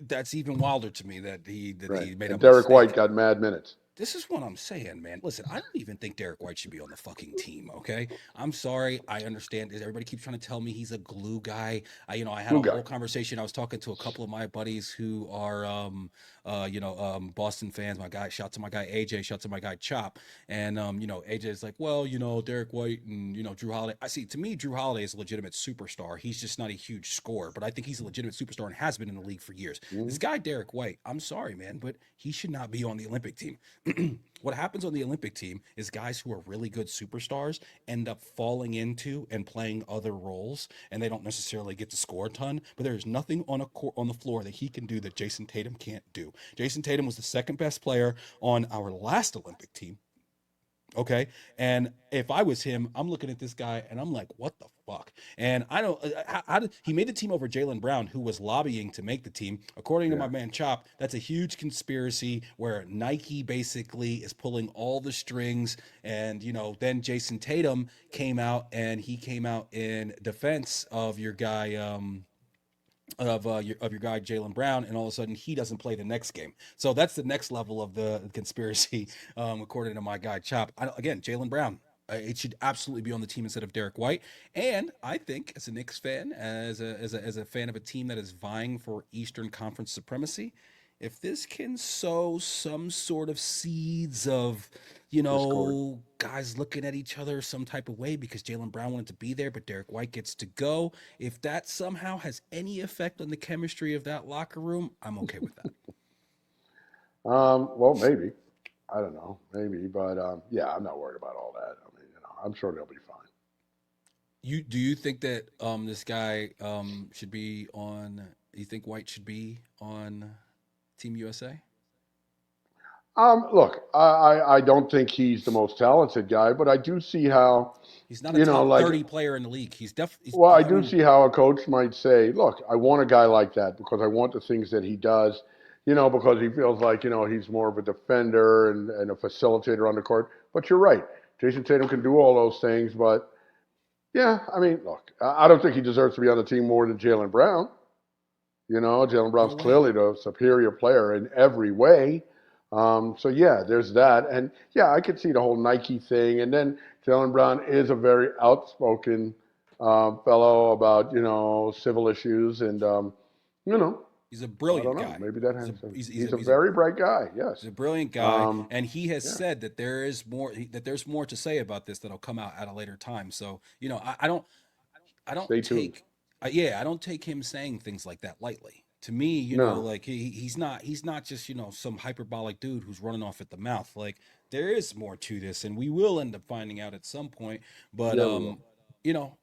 S1: that's even wilder to me that he
S2: Right.
S1: made a
S2: And Derek White
S1: mistake.
S2: got mad minutes.
S1: This is what I'm saying, man. Listen, I don't even think Derek White should be on the fucking team. Okay, I'm sorry. I understand. Everybody keeps trying to tell me he's a glue guy. I had a
S2: Glue guy.
S1: whole conversation. I was talking to a couple of my buddies who are, Boston fans. My guy, shout to my guy AJ, shout to my guy Chop, and AJ's like, well, Derek White and Drew Holiday. I see. To me, Drew Holiday is a legitimate superstar. He's just not a huge scorer, but I think he's a legitimate superstar and has been in the league for years. This
S2: Mhm.
S1: guy Derek White, I'm sorry, man, but he should not be on the Olympic team. What happens on the Olympic team is guys who are really good superstars end up falling into and playing other roles, and they don't necessarily get to score a ton. But there is nothing on the floor that he can do that Jason Tatum can't do. Jason Tatum was the second best player on our last Olympic team. Okay. And if I was him, I'm looking at this guy and I'm like, what the fuck? And I don't, how did he made the team over Jalen Brown, who was lobbying to make the team? According to my
S2: Yeah.
S1: man Chop, that's a huge conspiracy where Nike basically is pulling all the strings. And, then Jason Tatum came out and he came out in defense of your guy, of your guy Jalen Brown, and all of a sudden he doesn't play the next game. So that's the next level of the conspiracy, according to my guy Chop. Again, Jalen Brown. It should absolutely be on the team instead of Derek White. And I think, as a Knicks fan, as a fan of a team that is vying for Eastern Conference supremacy, if this can sow some sort of seeds of,
S2: Discord.
S1: guys looking at each other some type of way because Jalen Brown wanted to be there, but Derek White gets to go. If that somehow has any effect on the chemistry of that locker room, I'm okay with that.
S2: Well, maybe. I don't know. Maybe. But yeah, I'm not worried about all that. I mean, I'm sure they'll be fine.
S1: Do you think that this guy should be on? You think White should be on Team USA?
S2: Look, I don't think he's the most talented guy, but I do see how,
S1: He's not a top
S2: like,
S1: 30 player in the league. He's definitely.
S2: well, I
S1: I
S2: do
S1: mean,
S2: see how a coach might say, look, I want a guy like that because I want the things that he does, because he feels like, he's more of a defender and a facilitator on the court. But you're right. Jason Tatum can do all those things, but yeah, I mean, look, I don't think he deserves to be on the team more than Jalen Brown. Jalen
S1: no
S2: Brown's
S1: way.
S2: clearly the superior player in every way. So yeah, there's that, and yeah, I could see the whole Nike thing, and then Jalen Brown is a very outspoken fellow about civil issues, and you know,
S1: He's a
S2: I don't
S1: brilliant
S2: know,
S1: guy.
S2: maybe that
S1: He's a
S2: has some.
S1: he's he's
S2: He's
S1: a
S2: a
S1: he's a
S2: very bright guy.
S1: He's
S2: Yes.
S1: a brilliant guy,
S2: Um,
S1: and he has
S2: yeah.
S1: said that there's more to say about this that'll come out at a later time. So I don't
S2: Stay tuned.
S1: take, yeah, I don't take him saying things like that lightly. To me,
S2: No.
S1: like he's not just some hyperbolic dude who's running off at the mouth. Like, there is more to this, and we will end up finding out at some point. But
S2: Yeah, we will.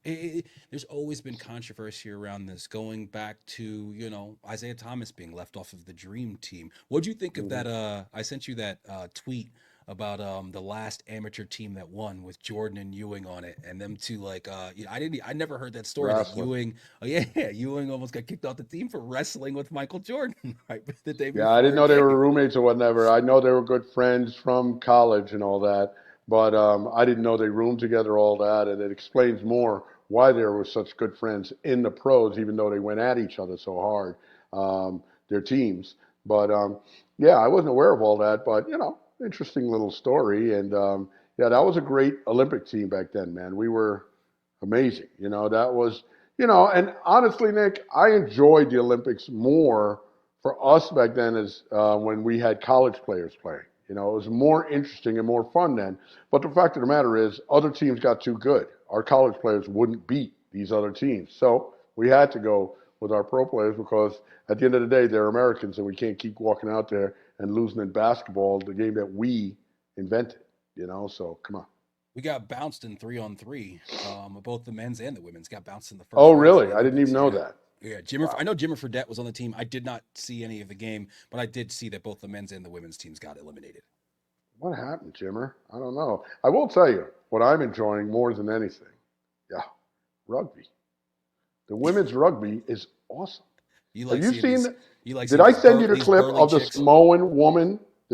S1: there's always been controversy around this, going back to Isaiah Thomas being left off of the Dream Team. What do you think of
S2: Mhm.
S1: that? I sent you that tweet about the last amateur team that won with Jordan and Ewing on it, and them two like I never heard that story that
S2: Wrestling.
S1: Ewing, oh yeah, Ewing almost got kicked off the team for wrestling with Michael Jordan right the day
S2: Yeah, I didn't
S1: before a
S2: know they were
S1: game.
S2: roommates or whatever. I know they were good friends from college and all that, but I didn't know they roomed together, all that, and it explains more why they were such good friends in the pros, even though they went at each other so hard, their teams. But yeah, I wasn't aware of all that, but interesting little story. And yeah, that was a great Olympic team back then, man. We were amazing. That was, and honestly, Nick, I enjoyed the Olympics more for us back then as when we had college players playing. It was more interesting and more fun then. But the fact of the matter is, other teams got too good. Our college players wouldn't beat these other teams. So we had to go with our pro players because at the end of the day, they're Americans and we can't keep walking out there and losing in basketball, the game that we invented. So come on.
S1: We got bounced in 3-on-3. Both the men's and the women's got bounced in the
S2: Oh,
S1: first rounds of
S2: really?
S1: the
S2: I didn't
S1: Olympics.
S2: even know
S1: Yeah.
S2: that.
S1: Yeah, I
S2: Wow.
S1: know Jimmer Fredette was on the team. I did not see any of the game, but I did see that both the men's and the women's teams got eliminated.
S2: What happened, Jimmer? I don't know. I will tell you what I'm enjoying more than anything. Yeah, rugby. The women's rugby is awesome.
S1: You
S2: Have
S1: like
S2: you
S1: seeing
S2: seen?
S1: these? You like
S2: Did
S1: seeing
S2: I
S1: these
S2: send you the
S1: these
S2: clip
S1: burly
S2: of
S1: chicks?
S2: The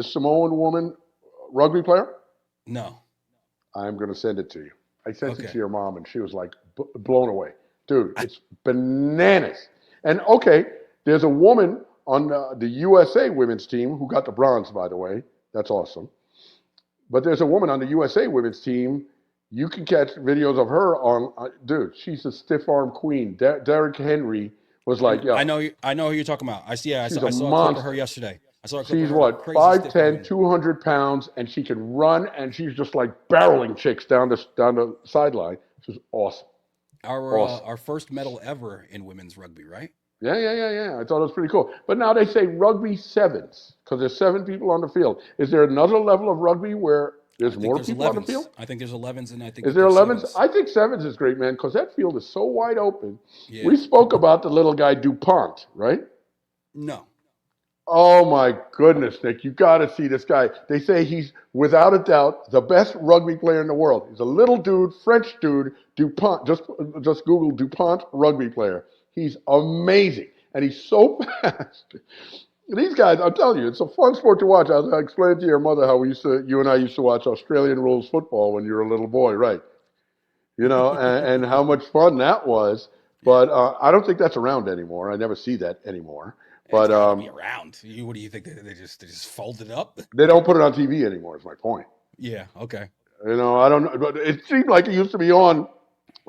S2: Samoan woman rugby player?
S1: No.
S2: I'm going to send it to you. I sent it to
S1: Okay.
S2: your mom, and she was like blown away. Dude, it's bananas. And okay, there's a woman on the USA women's team who got the bronze, by the way. That's awesome. But there's a woman on the USA women's team. You can catch videos of her on. Dude, she's a stiff arm queen. Derrick Henry was like,
S1: I
S2: yo,
S1: know. I know who you're talking about. I see. Yeah,
S2: she's
S1: I
S2: a
S1: saw a clip of her
S2: monster.
S1: yesterday. I saw a clip of
S2: She's
S1: her.
S2: what,
S1: Crazy stiff
S2: 5'10",
S1: arming.
S2: 200 pounds, and she can run, and she's just like barreling chicks down the sideline. She's awesome. Awesome.
S1: Our first medal ever in women's rugby, right?
S2: Yeah, yeah, yeah, yeah. I thought it was pretty cool. But now they say rugby sevens because there's 7 people on the field. Is there another level of rugby where
S1: I
S2: there's
S1: think
S2: more
S1: there's
S2: people on the
S1: 11s.
S2: field?
S1: I think there's 11s, and I think
S2: Is
S1: that
S2: there
S1: there's
S2: 11s?
S1: sevens.
S2: I think sevens is great, man, because that field is so wide open.
S1: Yeah.
S2: We spoke about the little guy DuPont, right?
S1: No.
S2: Oh my goodness, Nick, you got to see this guy. They say he's without a doubt the best rugby player in the world. He's a little dude, French dude, DuPont. Just Google DuPont rugby player. He's amazing, and he's so fast. These guys, I'm telling you, it's a fun sport to watch. I explained to your mother how you and I used to watch Australian rules football when you were a little boy, right? And how much fun that was.
S1: Yeah.
S2: But I don't think that's around anymore. I never see that anymore.
S1: It's
S2: But
S1: got to be around. What do you think? They just fold it up?
S2: they don't put it on TV anymore. Is my point.
S1: Yeah. Okay.
S2: I don't know, but it seemed like it used to be on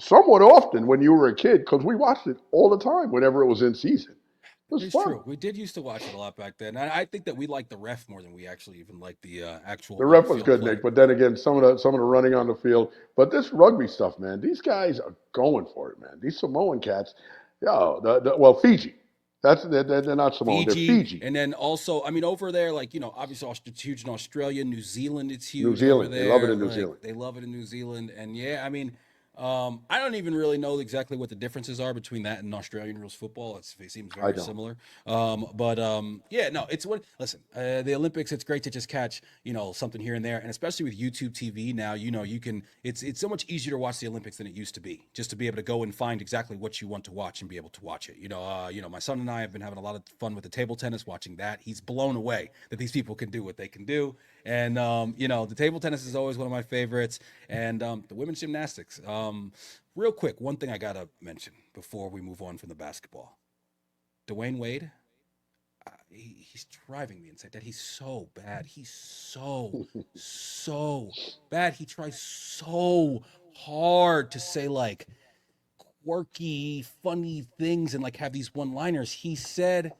S2: somewhat often when you were a kid because we watched it all the time whenever it was in season. It was
S1: It's
S2: fun.
S1: true. We did used to watch it a lot back then. I think that we like the ref more than we actually even like the actual
S2: The
S1: on
S2: ref was
S1: field
S2: good,
S1: play.
S2: Nick, but then again, some of the running on the field. But this rugby stuff, man, these guys are going for it, man. These Samoan cats, yo, well, Fiji. They're not Samoan. They're
S1: Fiji,
S2: Fiji,
S1: and then also, I mean, over there, like obviously it's huge in Australia, New Zealand, it's
S2: New
S1: huge over
S2: Zealand. They love it
S1: there.
S2: in New
S1: Like
S2: Zealand.
S1: they love it in New Zealand, and yeah, I mean, I don't even really know exactly what the differences are between that and Australian rules football. It seems
S2: I
S1: very
S2: don't.
S1: similar. But yeah, no, it's what. Listen, the Olympics. It's great to just catch something here and there, and especially with YouTube TV now, you can. It's so much easier to watch the Olympics than it used to be. Just to be able to go and find exactly what you want to watch and be able to watch it. My son and I have been having a lot of fun with the table tennis, watching that. He's blown away that these people can do what they can do, and the table tennis is always one of my favorites, and the women's gymnastics. Real quick, one thing I gotta mention before we move on from the basketball. Dwayne Wade, he's driving me insane. That he's so bad. He's so bad. He tries so hard to say like quirky, funny things and like have these one-liners. He said,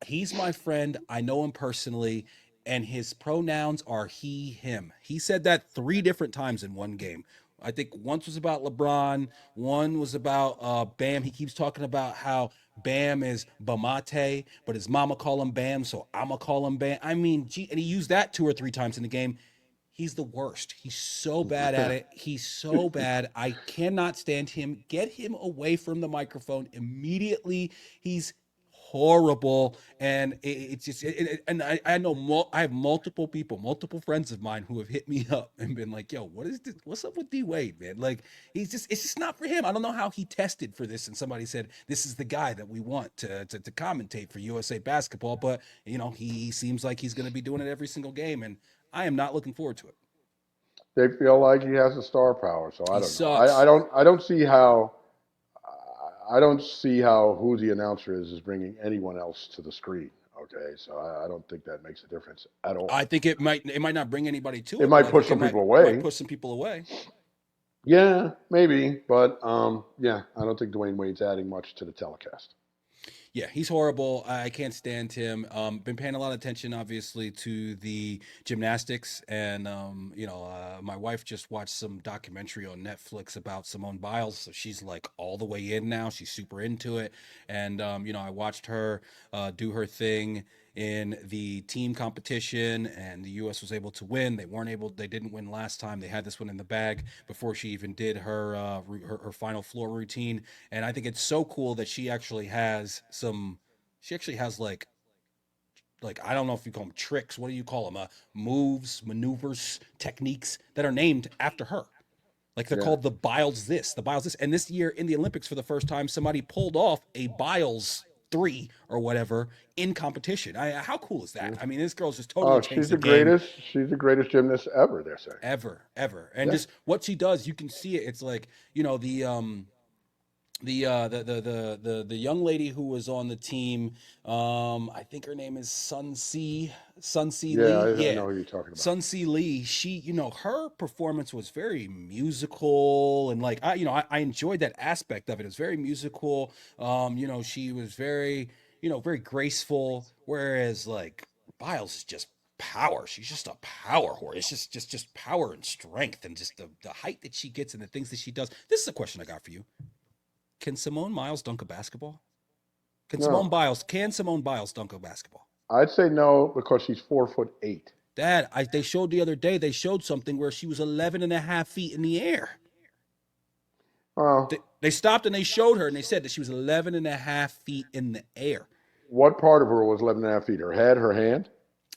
S1: "He's my friend. I know him personally, and his pronouns are he, him." He said that 3 different times in one game. I think once was about LeBron, one was about Bam. He keeps talking about how Bam is Bamate, but his mama call him Bam, so I'ma call him Bam. I mean, gee, and he used that 2 or 3 times in the game. He's the worst. He's so bad at it. He's so bad. I cannot stand him. Get him away from the microphone immediately. He's horrible, and it's just. And I know I have multiple people, multiple friends of mine who have hit me up and been like, "Yo, what is this? What's up with D Wade, man? Like, it's just not for him. I don't know how he tested for this." And somebody said, "This is the guy that we want to commentate for USA Basketball," but he seems like he's going to be doing it every single game, and I am not looking forward to it.
S2: They feel like he has the star power, so I
S1: He
S2: don't know. I
S1: sucks.
S2: don't I don't see how I don't see how who the announcer is bringing anyone else to the screen. Okay, so I don't think that makes a difference at all.
S1: I think it might not bring anybody to
S2: It
S1: it, but
S2: might
S1: I
S2: push
S1: think it
S2: some
S1: might
S2: people
S1: might
S2: away.
S1: push some people away.
S2: Yeah, maybe, but yeah, I don't think Dwayne Wade's adding much to the telecast.
S1: Yeah, he's horrible. I can't stand him. Been paying a lot of attention, obviously, to the gymnastics, and my wife just watched some documentary on Netflix about Simone Biles, so she's like all the way in now. She's super into it, and I watched her do her thing in the team competition, and the U.S. was able to win. They didn't win last time. They had this one in the bag before she even did her final floor routine, and I think it's so cool that she actually has like I don't know if you call them tricks. What do you call them? Moves, maneuvers, techniques that are named after her. Like they're
S2: Yeah,
S1: called the Biles this. And this year in the Olympics for the first time, somebody pulled off a Biles three or whatever in competition. How cool is that?
S2: yeah.
S1: I mean, this girl's just totally
S2: Oh,
S1: changed the game
S2: She's the greatest gymnast ever. They're saying.
S1: ever. And
S2: Yeah,
S1: just what she does, you can see it. It's like the young lady who was on the team, I think her name is Sun C
S2: yeah,
S1: Lee.
S2: I
S1: Yeah,
S2: know who you're talking about.
S1: Sun C Lee. She, her performance was very musical, and like I enjoyed that aspect of it. It was very musical. She was very very graceful, whereas like Biles is just power. She's just a power horse. It's just power and strength, and just the height that she gets and the things that she does. This is a question I got for you. Can Simone Biles dunk a basketball?
S2: No,
S1: Can Simone Biles dunk a basketball?
S2: I'd say no because she's 4'8".
S1: Dad, they showed the other day, they showed something where she was 11 and a half feet in the air.
S2: Well,
S1: They stopped and they showed her and they said that she was 11 and a half feet in the air.
S2: what part of her was 11 and a half feet? Her head, her hand?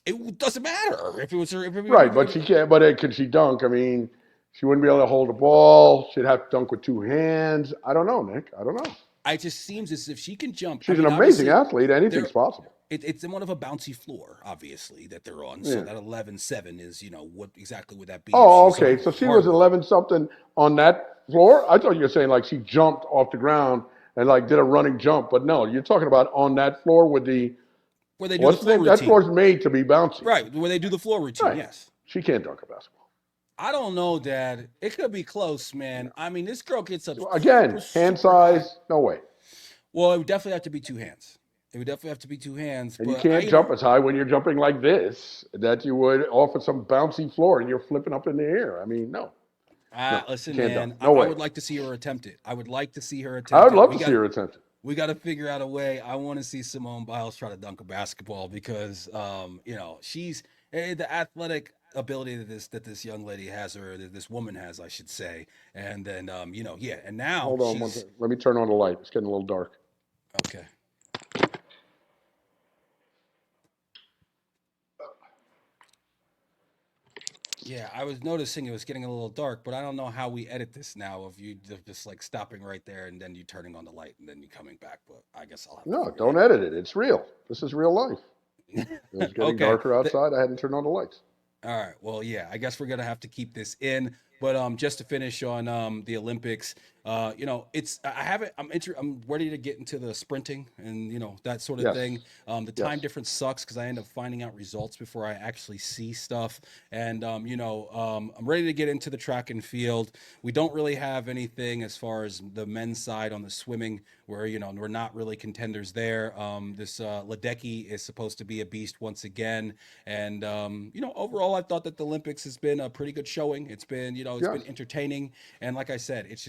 S1: It doesn't matter if it was her.
S2: Right, but she can't. But could she dunk? I mean, she wouldn't be able to hold a ball. She'd have to dunk with two hands. I don't know, Nick. I don't know.
S1: it just seems as if she can jump. I
S2: She's an
S1: mean,
S2: amazing
S1: obviously,
S2: athlete.
S1: they're
S2: Anything's possible.
S1: it's in one of a bouncy floor, obviously, that they're on. So
S2: Yeah.
S1: that 11.7 is, what exactly would that be if
S2: Oh,
S1: she's
S2: okay.
S1: on
S2: So she was
S1: hardwood?
S2: 11 something on that floor. I thought you were saying like she jumped off the ground and like did a running jump, but no, you're talking about on that floor with the
S1: Where they do the
S2: what's the
S1: floor
S2: name? That
S1: routine.
S2: floor's made to be bouncy.
S1: Right, where they do the floor routine,
S2: Right.
S1: yes.
S2: She can't dunk a basketball.
S1: I don't know, Dad. It could be close, man.
S2: No.
S1: I mean, this girl gets up super,
S2: Again, hand
S1: super high.
S2: size, no way.
S1: Well, it would definitely have to be two hands. It would definitely have to be two hands.
S2: And you
S1: But
S2: can't jump as high when you're jumping like this that you would off of some bouncy floor and you're flipping up in the air. I mean, no, no, she
S1: listen,
S2: can't dunk.
S1: man. I,
S2: No
S1: I
S2: way.
S1: would like to see her attempt it. I would like to see her
S2: I
S1: attempt
S2: would
S1: it.
S2: love to see her attempt it.
S1: We got to figure out a way. I want to see Simone Biles try to dunk a basketball because, she's the athletic ability that this young lady has, or that this woman has, I should say. And then, yeah. And now
S2: Hold on one
S1: she's
S2: second. Let me turn on the light. It's getting a little dark.
S1: okay. Yeah, I was noticing it was getting a little dark, but I don't know how we edit this now of you just like stopping right there and then you turning on the light and then you coming back. But I guess I'll have to
S2: No,
S1: figure
S2: don't
S1: that
S2: edit it. It's real. This is real life. It was
S1: out.
S2: getting
S1: Okay.
S2: darker outside. I hadn't turned on the lights.
S1: All right. Well, yeah, I guess we're gonna have to keep this in. But just to finish on the Olympics, it's I haven't. I'm ready to get into the sprinting and that sort of
S2: Yes.
S1: thing. The time
S2: Yes.
S1: difference sucks because I end up finding out results before I actually see stuff. And I'm ready to get into the track and field. We don't really have anything as far as the men's side on the swimming, where we're not really contenders there. This Ledecky is supposed to be a beast once again, and overall, I thought that the Olympics has been a pretty good showing. It's been it's
S2: Yes.
S1: been entertaining, and like I said, it's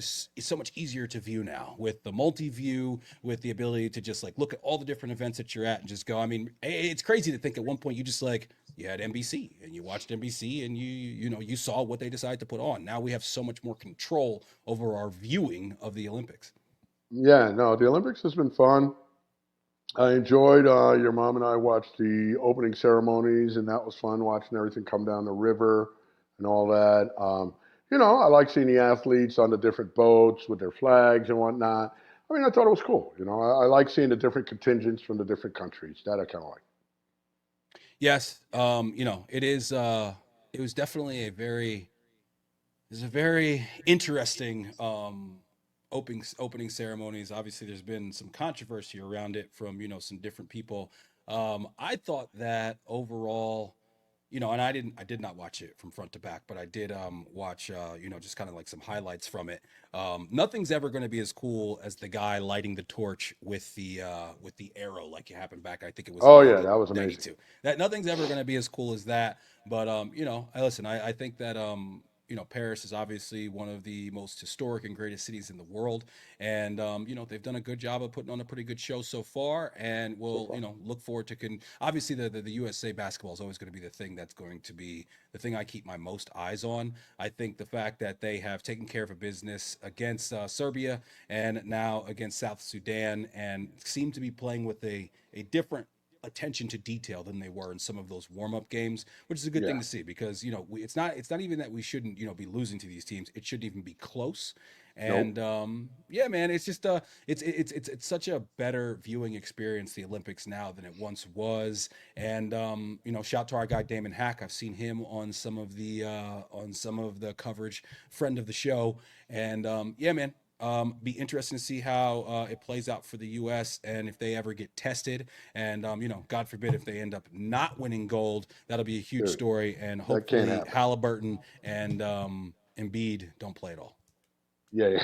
S1: is so much easier to view now with the multi-view, with the ability to just like look at all the different events that you're at and just go. I mean, it's crazy to think at one point you just like you had NBC and you watched NBC and you saw what they decided to put on. Now we have so much more control over our viewing of the Olympics.
S2: Yeah, no, the Olympics has been fun. I enjoyed your mom and I watched the opening ceremonies, and that was fun watching everything come down the river and all that. I like seeing the athletes on the different boats with their flags and whatnot. I mean, I thought it was cool. I like seeing the different contingents from the different countries. That I kind of like.
S1: Yes, it is. It was definitely a very interesting opening ceremonies. Obviously, there's been some controversy around it from some different people. I thought that overall, and I did not watch it from front to back, but I did watch just kind of like some highlights from it. Nothing's ever going to be as cool as the guy lighting the torch with the arrow like it happened back. I think it was in
S2: Oh yeah, that was amazing.
S1: 1992. That nothing's ever going to be as cool as that. But I listen. I think that Paris is obviously one of the most historic and greatest cities in the world, and they've done a good job of putting on a pretty good show so far, and
S2: So
S1: we'll
S2: far.
S1: look forward to obviously the USA basketball is always going to be the thing that's going to be the thing I keep my most eyes on. I think the fact that they have taken care of a business against Serbia and now against South Sudan and seem to be playing with a different attention to detail than they were in some of those warm-up games, which is a good thing
S2: Yeah.
S1: to see because it's not even that we shouldn't be losing to these teams. It shouldn't even be close. And
S2: Nope.
S1: yeah, man, it's just it's such a better viewing experience, the Olympics now, than it once was. And shout to our guy Damon Hack. I've seen him on some of the coverage, friend of the show. And yeah, man, be interesting to see how it plays out for the U.S. and if they ever get tested. And God forbid if they end up not winning gold, that'll be a huge
S2: Dude,
S1: story. And
S2: that can't
S1: hopefully
S2: happen.
S1: Halliburton and Embiid don't play at all.
S2: Yeah, yeah.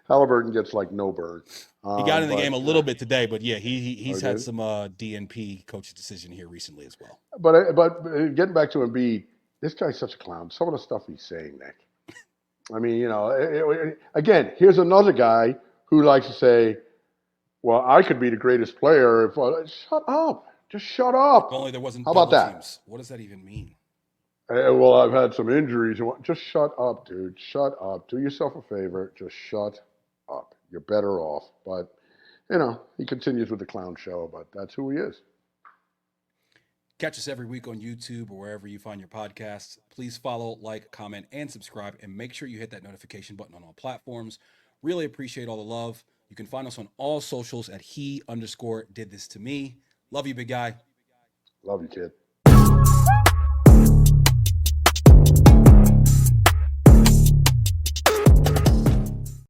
S2: Halliburton gets like no burn.
S1: He got in the
S2: But
S1: game a little bit today, but yeah,
S2: I
S1: he's had
S2: did.
S1: some DNP coach's decision here recently as well.
S2: But getting back to Embiid, this guy's such a clown. Some of the stuff he's saying, Nick. I mean, again, here's another guy who likes to say, "Well, I could be the greatest player if." Shut up. Just shut
S1: If
S2: up.
S1: only there wasn't
S2: How about
S1: double
S2: that?
S1: teams. What does that even mean?
S2: Well, I've had some injuries. Just shut up, dude. Shut up. Do yourself a favor. Just shut up. You're better off. But he continues with the clown show. But that's who he is.
S1: Catch us every week on YouTube or wherever you find your podcasts. Please follow, like, comment, and subscribe, and make sure you hit that notification button on all platforms. Really appreciate all the love. You can find us on all socials at he_did this to me. Love you, big guy.
S2: Love you, kid.